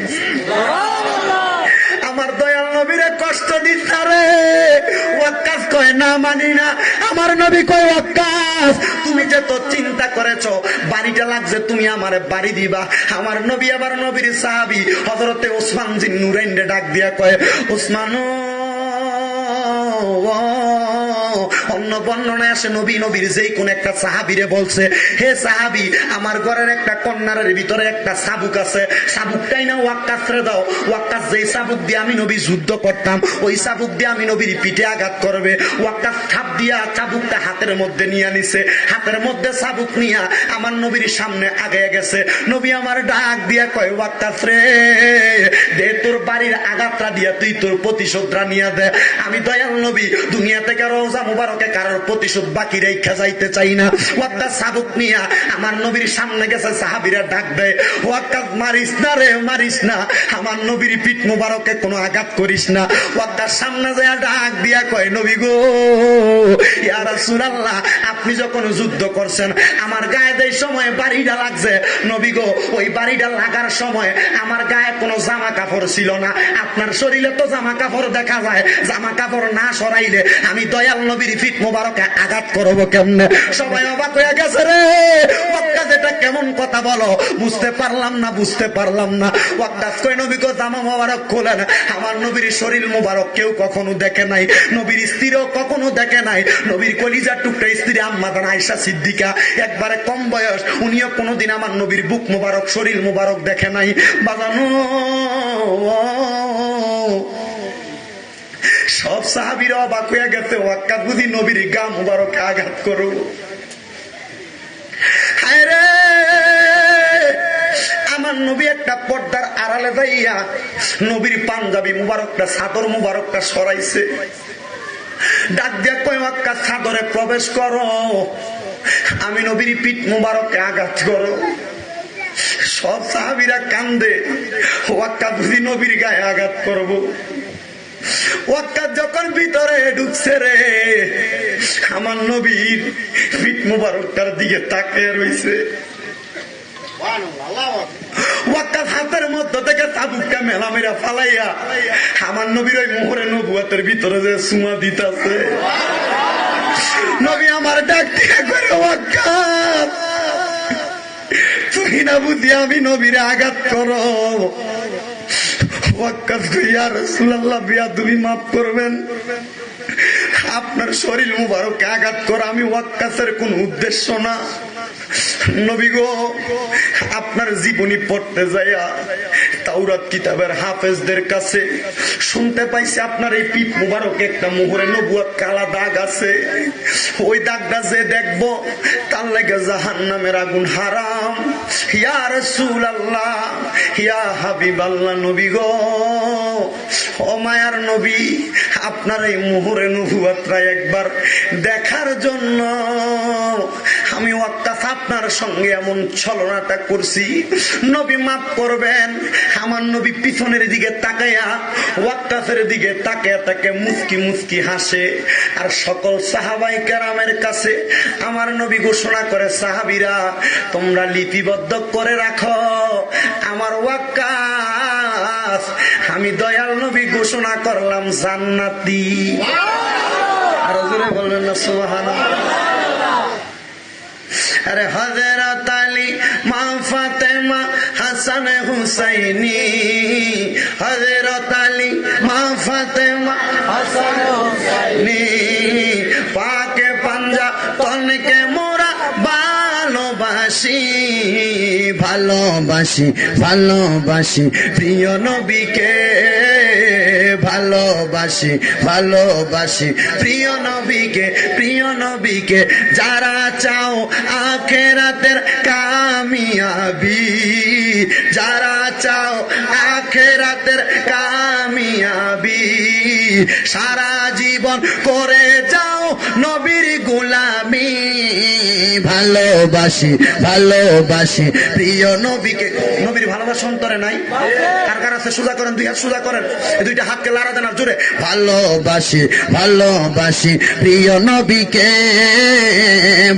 আমার দয়াল নবীরে কষ্ট দিস না রে। ওয়াক্কাস কয়, না মানি না। আমার নবী কয়, ওয়াক্কাস, তুমি যে তো চিন্তা করেছো বাড়িটা লাগছে, তুমি আমারে বাড়ি দিবা। আমার নবী আবার নবীর সাহাবী হযরতে ওসমান জিন নুরাইন ডাক দিয়া কয়, ওসমান, অন্য বর্ণনায় আসে নবী নবীর যেই কোন একটা সাহাবীরে বলছে, হে সাহাবী, আমার ঘরের একটা কন্যারের ভিতরে একটা চাবুক আছে, চাবুকটাই না ওয়াক্কাস রে দাও। ওয়াক্কাস যেই চাবুক দিয়ে আমি নবী যুদ্ধ করতাম, ওই চাবুক দিয়ে আমি নবীর পিঠে আঘাত করবে। ওয়াক্কাস থাপ দিয়া চাবুকটা হাতের মধ্যে নিয়ে নিছে, হাতের মধ্যে চাবুক নিয়া আমার নবীর সামনে আগে গেছে। নবী আমার ডাক দিয়া কয়, ওয়াক্কাস রে, দে তোর বাড়ির আঘাতটা দিয়া তুই তোর প্রতিশোধটা নিয়ে দে। আমি দয়াল নবী দুনিয়া থেকে রওজা মুবারকে কারোর প্রতিশোধ বাকি রেখা যাইতে চাই না। ওয়াক্কাস চাবুক নিয়া আমার নবীর সামনে গেছে, সাহাবীরা ডাক দেয়, ওয়াক্কাস মারিস না রে, মারিস না, আমার নবীর পিঠ মুবারকে কোনো আঘাত করিস না। ওয়াক্কাস সামনে যায় ডাক দিয়া কয়, নবী গো, ইয়া রাসূলুল্লাহ, আপনি যখন যুদ্ধ করছেন আমার গায়ে যেই সময় বাড়িটা লাগছে, নবী গো, ওই বাড়িটা লাগার সময় আমার গায়ে কোনো জামা কাপড় ছিল না। আপনার শরীরে তো জামা কাপড় দেখা যায়, জামা কাপড় না সরাইলে আমি দয়াল নবীর পিঠ মুবারকে আঘাত করবো কেমনে? সবাই অবাক হয়ে গেছে রে, ওয়াক্কাস এটা কেমন কথা বলো, বুঝতে পারলাম না, বুঝতে পারলাম না। ওয়াক্কাস কয়, নবী গো, জামা মুবারক খোলেন। আমার নবীর শরীর মুবারক কেউ কখনো দেখে নাই, নবীর স্ত্রীও কখনো দেখে নাই। নবীর কলিজার টুকরা স্ত্রী আম্মা জান আয়েশা সিদ্দিকা, একবারে কম বয়স, উনিও কোনোদিন আমার নবীর বুক মুবারক, শরীর মুবারক দেখে নাই। বাজানো সব সাহাবীরা অবাক হয়ে গেছে, ওয়াক্কাস বুঝি নবীর গা মুবারকে আঘাত করো। হায় রে, আমার নবী একটা পর্দার আড়ালে যাইয়া নবীর পাঞ্জাবি মুবারকটা, চাদর মুবারকটা সরাইছে। ডাক দিয়া কয়, ওয়াক্কাস চাদরে প্রবেশ করো, আমি নবীর পিঠ মুবারকে আঘাত করো। সব সাহাবীরা কান্দে, ওয়াক্কাস বুঝি নবীর গায়ে আঘাত করবো। ওয়াক্কাস যখন ভিতরে ঢুকছে রে, আমার নবীর পিঠ মুবারকটার দিকে তাকিয়ে রইছে। ওয়াক্কাস হাতের মধ্য থেকে চাবুকটা মেলামেরা ফালাইয়া আমার নবীর ওই মোহরে নবুয়তের ভিতরে যে সুমা দিতাছে। নবী আমার ডাক দিয়ে করে, ওয়াক্কাস তুই না বুঝি আমি নবীরে আঘাত করো। ওয়াক্কাস কই, ইয়া রাসূলুল্লাহ, বিয়াদবি মাফ করবেন, আপনার শরীর মুবারকে আঘাত করা আমি ওয়াক্কাসের কোন উদ্দেশ্য না। নবী গো, আপনার জীবনী পড়তে যাইয়া তাওরাত কিতাবের হাফেজদের কাছে শুনতে পাইছি আপনার এই পিঠ মুবারকে একটা মোহরে নবুয়ত কালা দাগ আছে। ওই দাগটা যে দেখবো তার লাগে জাহান্নামের আগুন হারাম। ইয়া রাসূলুল্লাহ, ইয়া হাবিবাল্লাহ, নবী গো, ও মায়ার নবী, আপনার এই মোহরে নবুয়তটা একবার দেখার জন্য আমি ওয়াক্কাস আপনার সঙ্গে এমন ছলনাটা করছি, নবী মাফ করবেন। আমার নবী পিছনের দিকে তাকায়া ওয়াক্কাসের দিকে তাকায়া তাকে মুস্কি মুস্কি হাসে। আর সকল সাহাবায়ে কেরামের কাছে আমার নবী ঘোষণা করে, সাহাবীরা তোমরা লিপিবদ্ধ করে রাখো, আমার ওয়াক্কাস আমি দয়াল নবী ঘোষণা করলাম জান্নাতি। আর জোরে বলবেন না সুবহানাল্লাহ। अरे हजरत अली माँ फातिमा हसन हुसैनी, हजरत अली माँ फातिमा हसन हुसैनी, पाके पंजा तन के मोरा ভালোবাসি, ভালোবাসি, ভালোবাসি প্রিয় নবীকে, ভালোবাসি, ভালোবাসি প্রিয় নবীকে, প্রিয় নবীকে। যারা চাও আখিরাতের কামিয়াবি, যারা চাও আখিরাতের কামিয়াবি, সারা জীবন করে যাও নবীর গোলামি, ভালোবাসি, ভালোবাসি প্রিয় নবীকে। নবীর ভালোবাসা অন্তরে নাই? কার কার আছে? সোজা করেন, দুই হাত সোজা করেন, দুইটা হাতকে লাড়া দেন আর জোরে, ভালোবাসি, ভালোবাসি প্রিয় নবীকে,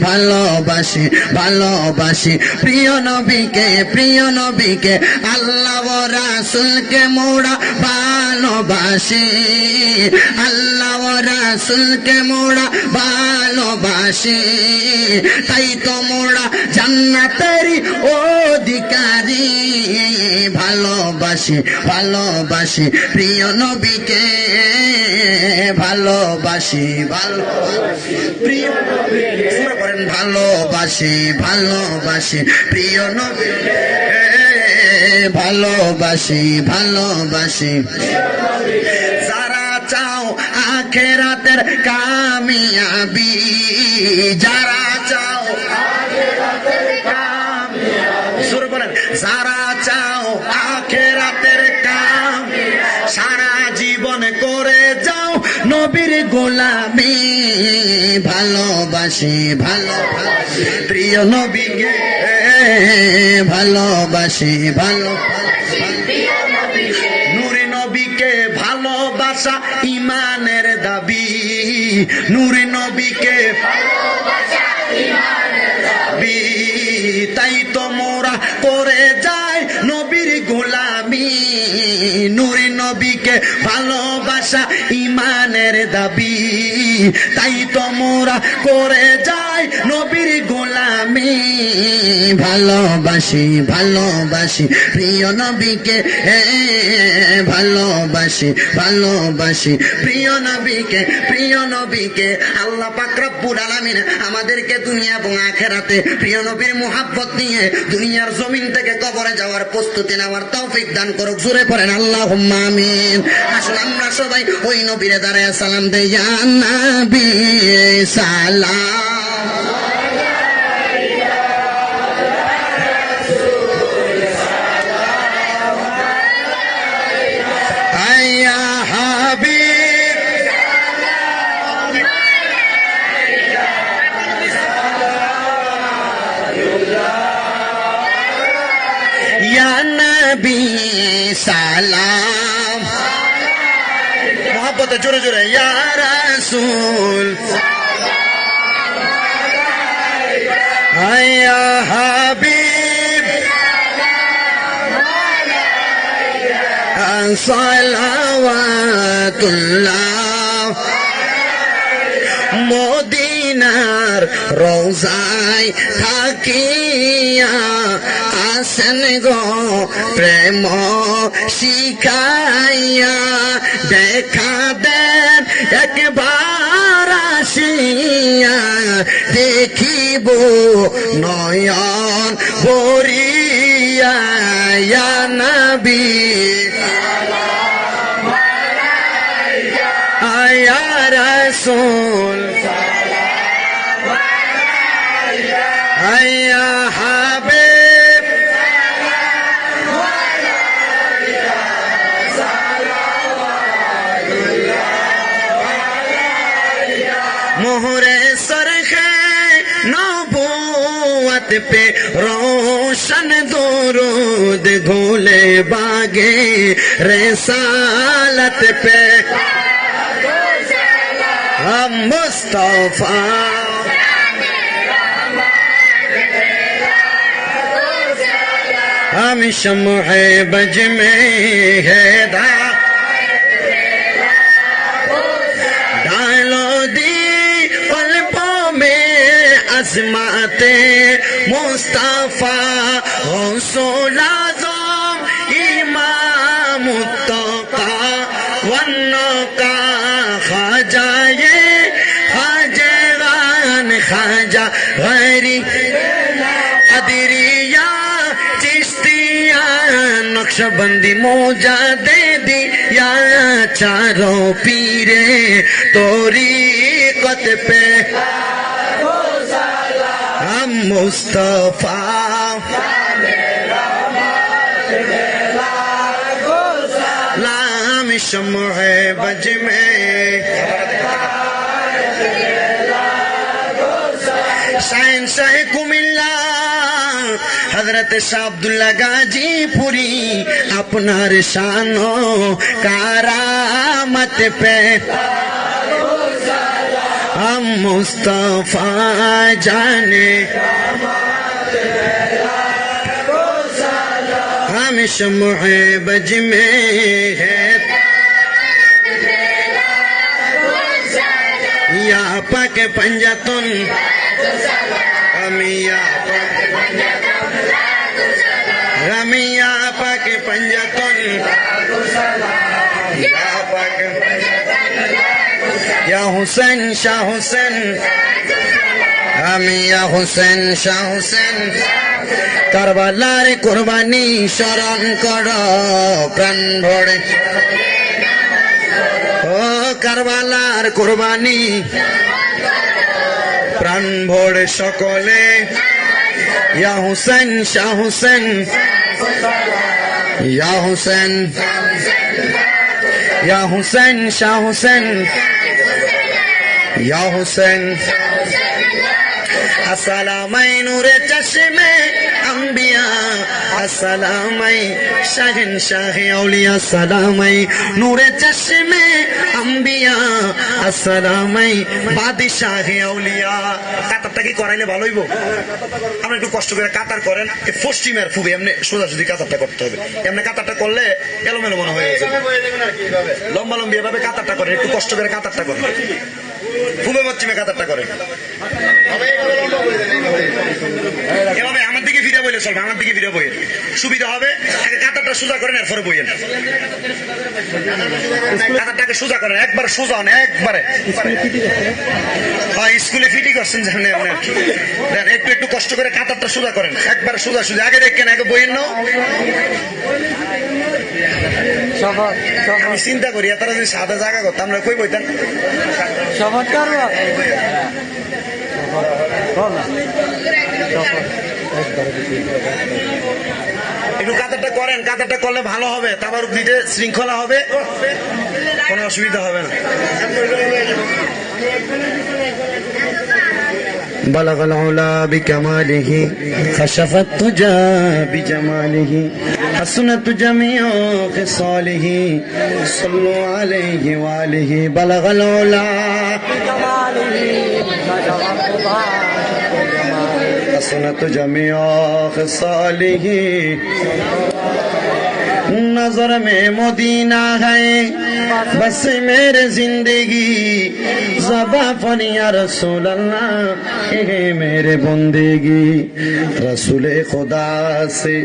ভালোবাসি, ভালোবাসি প্রিয় নবীকে, প্রিয় নবীকে। আল্লাহ ও রাসূলকে মোরা ভালোবাসি, আল্লাহ ও রাসূলকে মোরা ভালোবাসি, তাই তো মোরা জান্নাতেরই অধিকারী, ভালোবাসি, ভালোবাসি প্রিয় নবীকে। ভালোবাসি প্রিয় করেন ভালোবাসি প্রিয় নবী ভালোবাসি যারা চাও আখেরাতের কামিয়াবি যারা চাও সুরে বলেন যারা চাও আখেরাতের কাম সারা জীবন করে যাও নবীর গোলামি ভালোবাসি প্রিয় নবীকে ভালোবাসি নূরে নবীকে ভালোবাসা ইমানের দাবি নূরে নবীকে তাই তো মোরা করে যায় নবীর গোলামি নূরে নবীকে ভালোবাসা ইমানের দাবি তাই তো মোরা করে যায় নবীর গোলামি ভালোবাসি প্রিয় নবীকে ভালোবাসি প্রিয় নবীকে আল্লাহ পাক রব্বুল আলামিন আমাদেরকে দুনিয়া এবং আখিরাতে প্রিয় নবীর মুহাব্বত নিয়ে দুনিয়ার জমিন থেকে কবরে যাওয়ার প্রস্তুতি নেওয়ার তৌফিক দান করুক জোরে পড়েন আল্লাহুম্মা আমিন আসলে আমরা সবাই ওই নবীরে দাঁড়ায় সালাম দেই ইয়া নবী সালাম আয়া হাবিব ইয়া নবী সালাম মোহাব্বতে জোরে জোরে ইয়া রাসূল আয়া হাবিব সালাওয়াতুল্লাহ মদিনার রোজায় থাকিয়া আসেন গো প্রেম শিখাইয়া দেখা দেন একবার আসিয়া দেখিব নয়ন ভরিয়া ইয়া নবী আয়া রাসূল আয়া হাবিব মোহরে सरखे नबूवत पे रोशन दुरूद घोले बागे रिसालत पे हम मुस्तफा हम शम्ह बज में है डालो दी पलकों में अजमाते मुस्तफा गौसुल आज़म इमाम मुत्तका वन्नका खाजाए खाजगान खाजा गरी अदरिया चिश्तिया नक्शबंदी मौजा दे दिया चारों पीरे तौरीक़त पे हम मुस्तफा लाम शम्ह बज में शाइन शाह कुमिल्ला हजरत शाह अब्दुल्ला गाजीपुरी अपनार शानो करामत पे हम मुस्तफा जाने हम शम्ह बज में है या पाक पंजतन रमिया पाक पंजतन या पाक ইয়া হুসেন শাহ হুসেন, আমি ইয়া হুসেন শাহ হুসেন। কারবালার কুরবানি স্মরণ করো প্রাণ ভরে, ও কারবালার কুরবানি প্রাণ ভরে সকলে। ইয়া হুসেন শাহ হুসেন, ইয়া হুসেন, ইয়া হুসেন শাহ হুসেন, ইয়া হুসেন। আসসালামাই নূরে চশমে আম্বিয়া, আসসালামাই শাহিন শাহে আউলিয়া, আসসালামাই নূরে চশমে আম্বিয়া, আসসালামাই বাদশাহে আউলিয়া। কাতারটা কি করাইলে ভালো হইব? আমরা একটু কষ্ট করে কাতার করেন, পশ্চিমের খুবই এমনি সোজাসুজি কাতারটা করতে হবে। এমনি কাতারটা করলে এলোমেলো মনে হয়ে যাবে, লম্বা লম্বি এভাবে কাতারটা করেন, একটু কষ্ট করে কাতারটা করেন, পূর্ব পশ্চিমে কাতারটা করেন। এভাবে আমার দিকে ফিরে বইলে চলবে, আমার দিকে ফিরে বইয়েন, সুবিধা হবে। আগে কাতারটা সোজা করেন, এরপরে বইয়েন। কাতারটাকে সোজা করেন, একবার সোজা হন, একবারে। হয় স্কুলে ফিটি করছেন জানেন আপনি, একটু একটু কষ্ট করে কাতারটা সোজা করেন, একবার সোজা সোজা। আগে দেখেন, আগে বইয়েন না। আমি চিন্তা করি তারা যদি সাদা জায়গা করতাম, আমরা কই বইতাম। একটু কাতারটা করেন, কাতারটা করলে ভালো হবে, তাবারুক দিতে শৃঙ্খলা হবে, কোনো অসুবিধা হবে না। بلغ العلا بكماله خشف التجا بجماله حسنت جميع خصاله صلوا عليه وآله بلغ العلا حسنت جميع خصاله नजर में मदीना है बस मेरे जिंदगी ज़बा पर या रसूल अल्लाह है मेरे बंदेगी रसूल खुदा से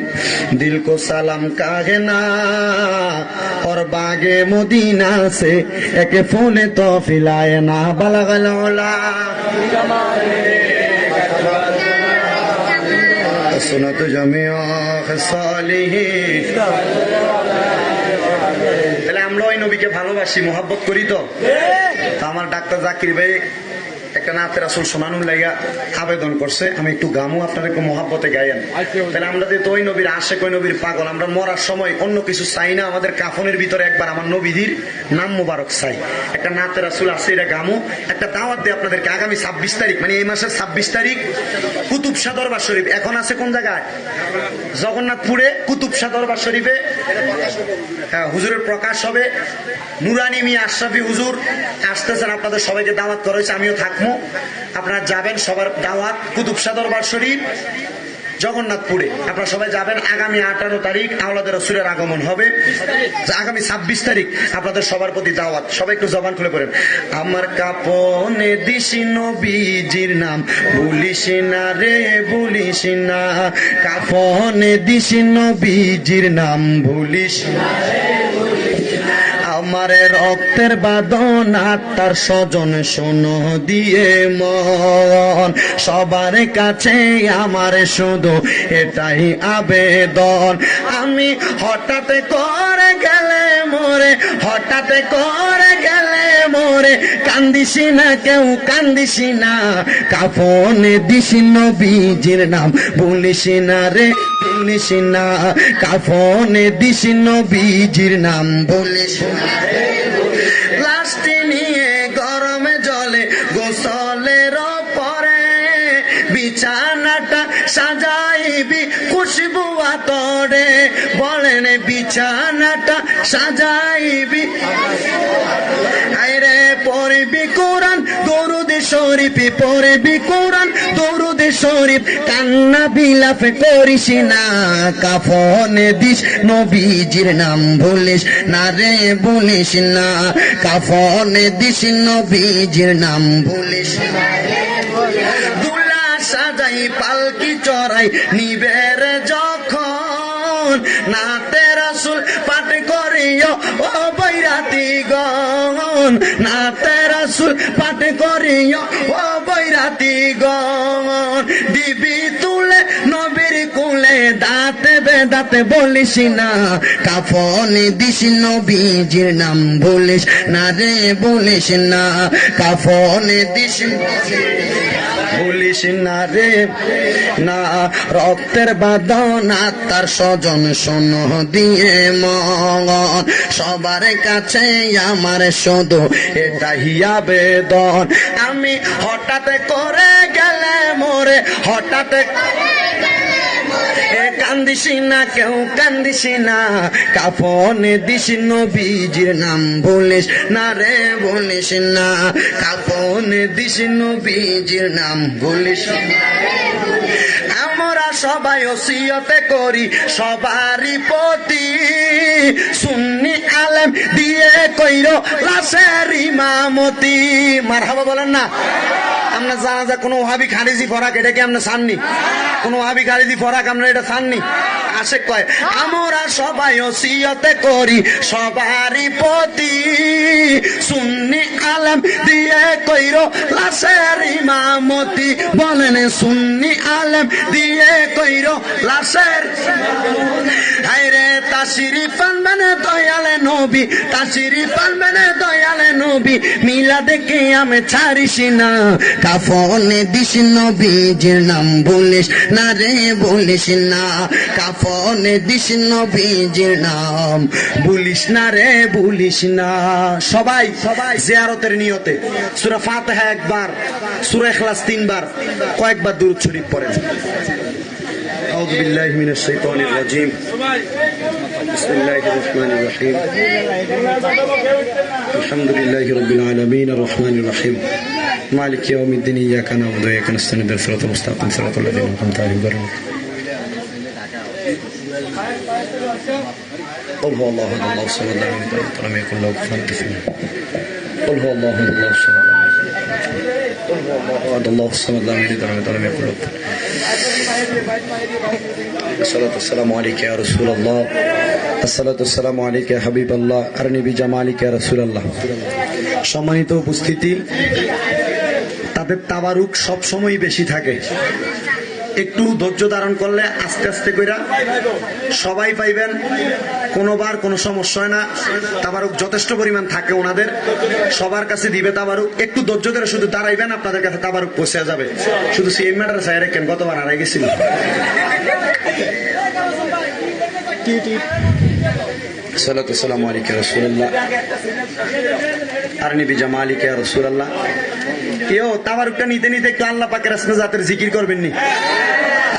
दिल को सलाम कहना और बागे मदीना से एक फूल तो फिलाए ना बलगल उला सुनत जमिया खसालिही। তাহলে আমরা ওই নবীকে ভালোবাসি, মোহাব্বত করি। তো আমার ডাক্তার জাকির ভাই একটা নাতে রাসূল শোনানোর লাগা আবেদন করছে, আমি একটু গামু আপনারা একটু মোহাব্বতে গাইয়েন। তাহলে আমরা যে ওই নবীর আশেক, ওই নবীর পাগল, আমরা মরার সময় অন্য কিছু চাই না, আমাদের কাফনের ভিতরে একবার আমার নবীদের নাম মুবারক চাই। একটা নাতে রাসূল আছে, এটা গামু। একটা দাওয়াত দিয়ে আপনাদেরকে আগামী 26 তারিখ, মানে এই মাসের 26 তারিখ কুতুব শাহ দরবার শরীফ। এখন আছে কোন জায়গায়? জগন্নাথপুরে কুতুব শাহ দরবার শরীফে হ্যাঁ হুজুরের প্রকাশ হবে। নুরানি মিয়া আশরাফি হুজুর আসতেছেন, আপনাদের সবাইকে দাওয়াত করা হয়েছে, আমিও থাকবো। আপনারা যাবেন, সবার দাওয়াত কুতুব শাহ দরবার শরীফ জগন্নাথপুরে। আপনারা সবাই যাবেন। আগামী 18 তারিখ আওলাদের রাসূলের আগমন হবে। আগামী 26 তারিখ আপনাদের সবার প্রতি দাওয়াত। সবাই একটু জবান খুলে পড়েন। আমার কাপনে দিশি নবীজির নাম ভুলিস না রে, ভুলিস না। কাপনে দিশি নবীজির নাম ভুলিস না, আমার রক্তের বাঁধন আত্মার স্বজন শোনো দিয়ে মন, সবার কাছে আমার শুধু এটাই আবেদন। আমি হঠাৎ করে গেলে মোরে, হঠাৎ করে গেলে মোরে, কান্দিস না কেউ, কান্দিস না। কাফনে দিস নবীজির নাম ভুলিস না রে, ভুলিস না। কাফনে দিস নবীজির নাম ভুলিস না। লাস্টি নিয়ে গরমে জলে গোসলের পরে বিছানাটা সাজাইবি খুশবু আতরে, বলেন বিছানাটা সাজাইবি। আইরে পড়বি কোরআন দরুদ শরীফ, পড়বি কোরআন দরুদ শরীফ, কান্না বিলাপ করিস না। কাফনে দিস নবীজির নাম ভুলিস না রে, ভুলিস না। কাফনে দিস নবীজির নাম ভুলিস না। দুলা সাজাই পালকি চড়াই নিবের যখন, নাতে রাসূল পাঠ করিও ও বৈরাতি গণ। গণ নাতে রাসূল পাঠ করিও ও বৈরাতি গণ দিবি তুলে নবীর কুলে দাঁতে বেদাতে বলিস না কাফনে দিস নবীজির নাম বলিস না রে বলিস না কাফনে দিস বলিস না রে না রক্তের বাঁধন আত্মার স্বজন শোন দিয়ে মন সবার কাছে আমার শুধু এটা হিয়া বেদন আমি হঠাৎ করে গেলে মোরে হঠাৎ কান্দিস না কেউ কান্দিস না কাফনে দিস নবীজির নাম বলিস না রে বলিস না কাফনে দিস নবীজির নাম বলিস আমরা সবাই ওসিয়তে করি সবারই প্রতি সুন্নি আলেম দিয়ে কইরো লাশের ইমামতি মারহাবা বলেন না আমরা জানাজা কোনো ওহাবি খারিজি ফরাক এটা কি আমরা চাননি কোনো ওহাবি খারিজি ফরাক আমরা এটা চাননি আসে কয় আমরা সবাই ওসিয়তে করি সবারই প্রতি সুন্নি আলেম দিয়ে কইরো লাশের ইমামতি বলেন সুন্নি আলেম দিয়ে কইরো লাশের হায়রে তাশরিফ আনবেন দয়ালে নবী তাশরিফ আনবেন দয়ালে নবী মিলাদে কিয়ামে ছাড়িস না কাফনে দিস নবীজির নাম বলিস না রে বলিস না কাফনে দিস নবীজির নাম বলিস না রে বলিস না সবাই জিয়ারতের নিয়তে সূরা ফাতিহা একবার সূরা ইখলাস তিনবার কয়েকবার দুরূদ শরীফ পড়েন আউযু বিল্লাহি মিনাশ শাইতানির রাজীম বিসমিল্লাহির রহমানির রহিম আলহামদুলিল্লাহি রাব্বিল আলামিন আর রহমানির রহিম মালিক ইয়াউমিদ্দিন ইয়াকা না'বুদু ওয়া ইয়াকা নাস্তাঈন ইহদিনাস সিরাতাল মুস্তাকিম সিরাতাল লাযীনা আন'আমতা আলাইহিম قل هو الله احد الله الصمد لم يلد ولم يكن له كفوا احد قل هو الله احد الله الصمد قل هو الله احد الله الصمد لم يلد ولم يكن له كفوا الصلاة والسلام عليك يا رسول الله الصلاة والسلام عليك يا حبيب الله أرني بجمالك يا رسول الله সম্মানিত উপস্থিতি তাদের তাবারুক সব সময় বেশি থাকে একটু ধৈর্য ধারণ করলে আস্তে আস্তে কইরা সবাই পাইবেন কোনোবার কোনো সমস্যা হয় না তাবারুক যথেষ্ট পরিমাণ থাকে ওনাদের সবার কাছে দিবে তাবারুক একটু ধৈর্য ধরে শুধু দাঁড়াইবেন আপনাদের কাছে তাবারুক পৌঁছে যাবে শুধু সেই ম্যাটার চাই রাখেন গতবার হারাই গেছিল সালাতু সালামু আলাইকা রাসূলুল্লাহ আরনি বিজামালিকা ইয়া রাসূলুল্লাহ কেউ তাবারুকটা নিতে নিতে একটু আল্লাহ পাকের আসমে জাতের জিকির করবেন নি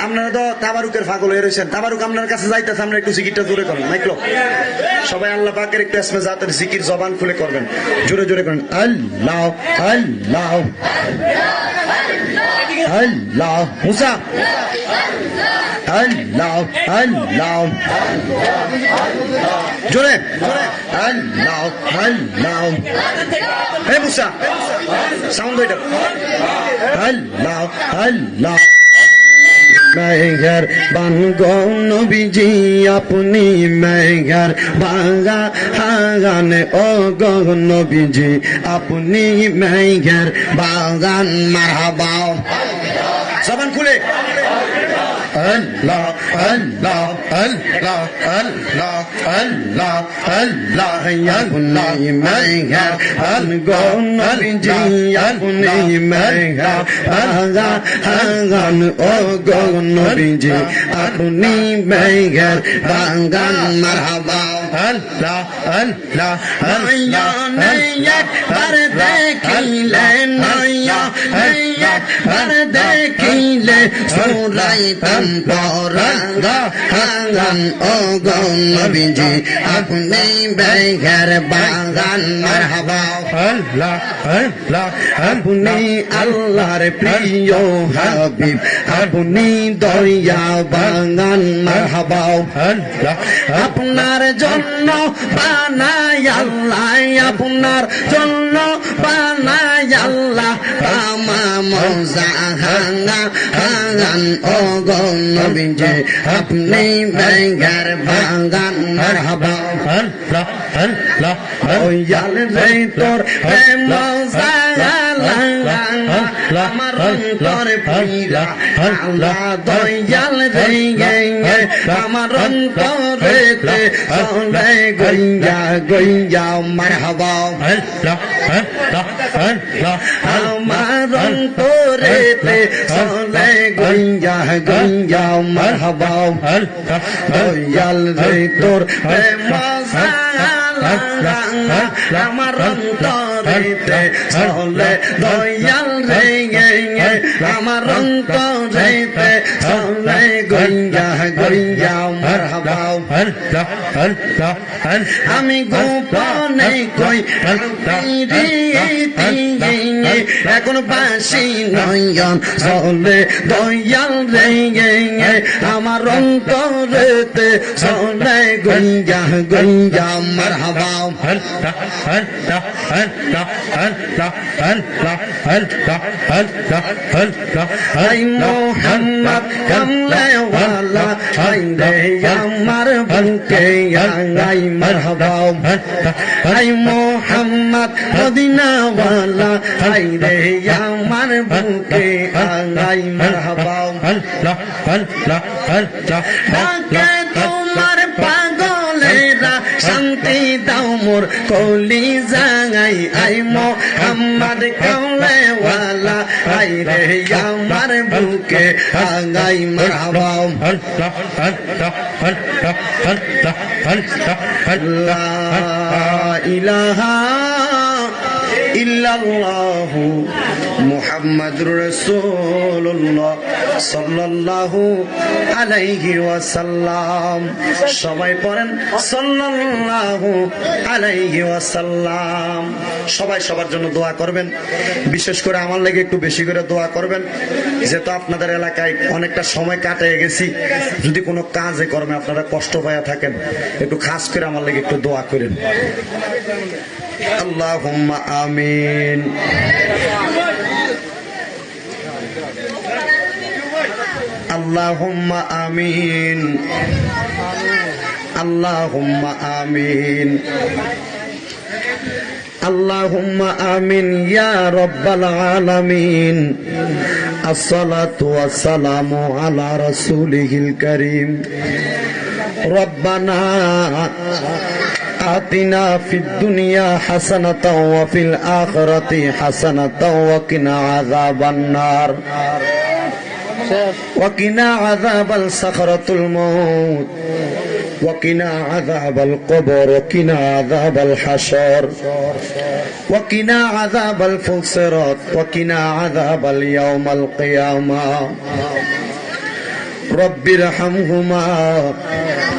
আপনারা তো তাবারুকের পাগল হয়ে রয়েছেন তাবারুক আপনার কাছে যাইতেছে আমরা একটু জিকিরটা জোরে করেন মাইক্রো সবাই আল্লাহ পাকের একটু আসমে জাতের জিকির জবান খুলে করবেন জোরে জোরে করেন আল্লাহ আল্লাহ আল্লাহ মুসা আল্লাহ আল্লাহ জোরে আল্লাহ আল্লাহ হে মুসা সাউন্ড এটা আল্লাহ আল্লাহ মেঘের বানগো নবীজি আপনি মেঘের বাগা হাগান ও গো নবীজি আপনি মেঘের বাগান মারহাবা জবান খুলে আল্লাহ আল্লাহ আল্লাহ আল্লাহ আল্লাহ আল্লাহ আপনি মেঘের বানগো নবীজি আপনি মেঘের বাগা হাগান ও গো নবীজি আপনি মেঘের বাগান মারহাবা আল্লাহ আল্লাহ আল্লাহ একবার দেখিলে নয়া একবার দেখিলে সুরাইতাম পরাঙ্গা হাঙ্গান ও গো নবীজি আপনি মেঘের বাগান মারহাবা আল্লাহ আল্লাহ আপনি আল্লাহর প্রিয় হাবিব আপনি দয়া বাগান মারহাবা আল্লাহ আপনার জন্য বানাই আল্লাহ আপনার জন্য বানাই আল্লাহ তামাম জাহান বাগান ও গো নবীজি আপনি বেগার বাগান মারহাবা দয়াল রে তোর প্রেম আমার অন্তরে পুইরা আল্লাহ দয়াল রে আমার অন্তরেতে চলে গইয়া গইয়া মারহাবা আমার অন্তরেতে চলে গইয়া গইয়া মারহাবা দয়াল রে তোর প্রেম আমার অন্তরেতে চলে দয়াল রে আমার অন্তরেতে চলে গইয়া গইয়া মারহাবা আমি গোপনে কই এখন বাসি নয়ন চলে দয়াল রে আমার অন্তরেতে চলে গইয়া গইয়া মারহাবা আই মোহাম্মদ কামলেওয়ালা আই রে আমার বুকে আই মারহাবা আই মোহাম্মদ মদিনাওয়ালা আই রে আমার বুকে আই মারহাবা ডাকে তোমার পাগলেরা শান্তি দাও মোর কলি জাগাই আই মোহাম্মদ কামলেওয়ালা আই রে আমার বুকে আই মারহাবা লা ইলাহা ইল্লাল্লাহু মুহাম্মাদুর রাসূলুল্লাহ সাল্লাল্লাহু আলাইহি ওয়াসাল্লাম সবাই পড়েন সাল্লাল্লাহু আলাইহি ওয়াসাল্লাম সবাই সবার জন্য দোয়া করবেন বিশেষ করে আমার লাগি একটু বেশি করে দোয়া করবেন যেহেতু আপনাদের এলাকায় অনেকটা সময় কাটিয়ে গেছি যদি কোনো কাজে কর্মে আপনারা কষ্ট পায়া থাকেন একটু খাস করে আমার লাগি একটু দোয়া করেন আল্লাহুম্মা আমিন আল্লাহুম্মা আমিন আল্লাহুম্মা আমিন আল্লাহুম্মা আমিন ইয়া রাব্বাল আলামিন আসসালাতু ওয়াসসালামু আলা রাসূলিহিল কারীম রব্বানা آتنا في الدنيا حسنة وفي الآخرة حسنة وقنا عذاب النار وقنا عذاب الصخرة الموت وقنا عذاب القبر وقنا عذاب الحشر وقنا عذاب الفلسرات وقنا عذاب اليوم القيامة رب ارحمهما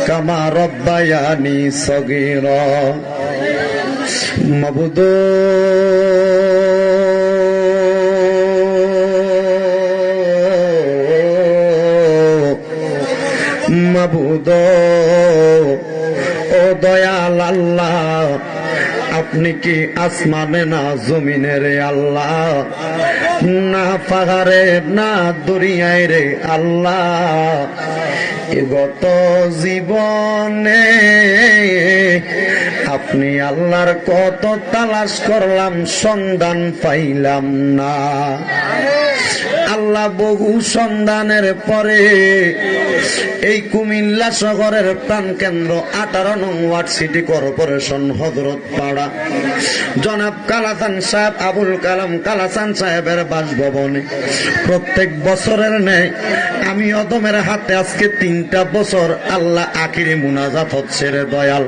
كما ربياني صغيرا মাবুদ মাবুদ ও দয়াল আল্লাহ আপনি কি আসমানে না জমিনে রে আল্লাহ না পাহাড়ে না দরিয়ায় রে আল্লাহ গত জীবনে আপনি আল্লাহর কত তালাশ করলাম সন্ধান পাইলাম না আল্লাহ বহু সন্ধানের পরে এই কুমিল্লা শহরের প্রাণ কেন্দ্র 18 নং ওয়ার্ড সিটি কর্পোরেশন হযরত পাড়া জনাব কালাচান সাহেব আবুল কালাম কালাচান সাহেবের বাসভবনে প্রত্যেক বছরের ন্যায় আমি অদমের হাতে আজকে 3টা বছর আল্লাহ আখিরি মুনাজাত হচ্ছে রে দয়াল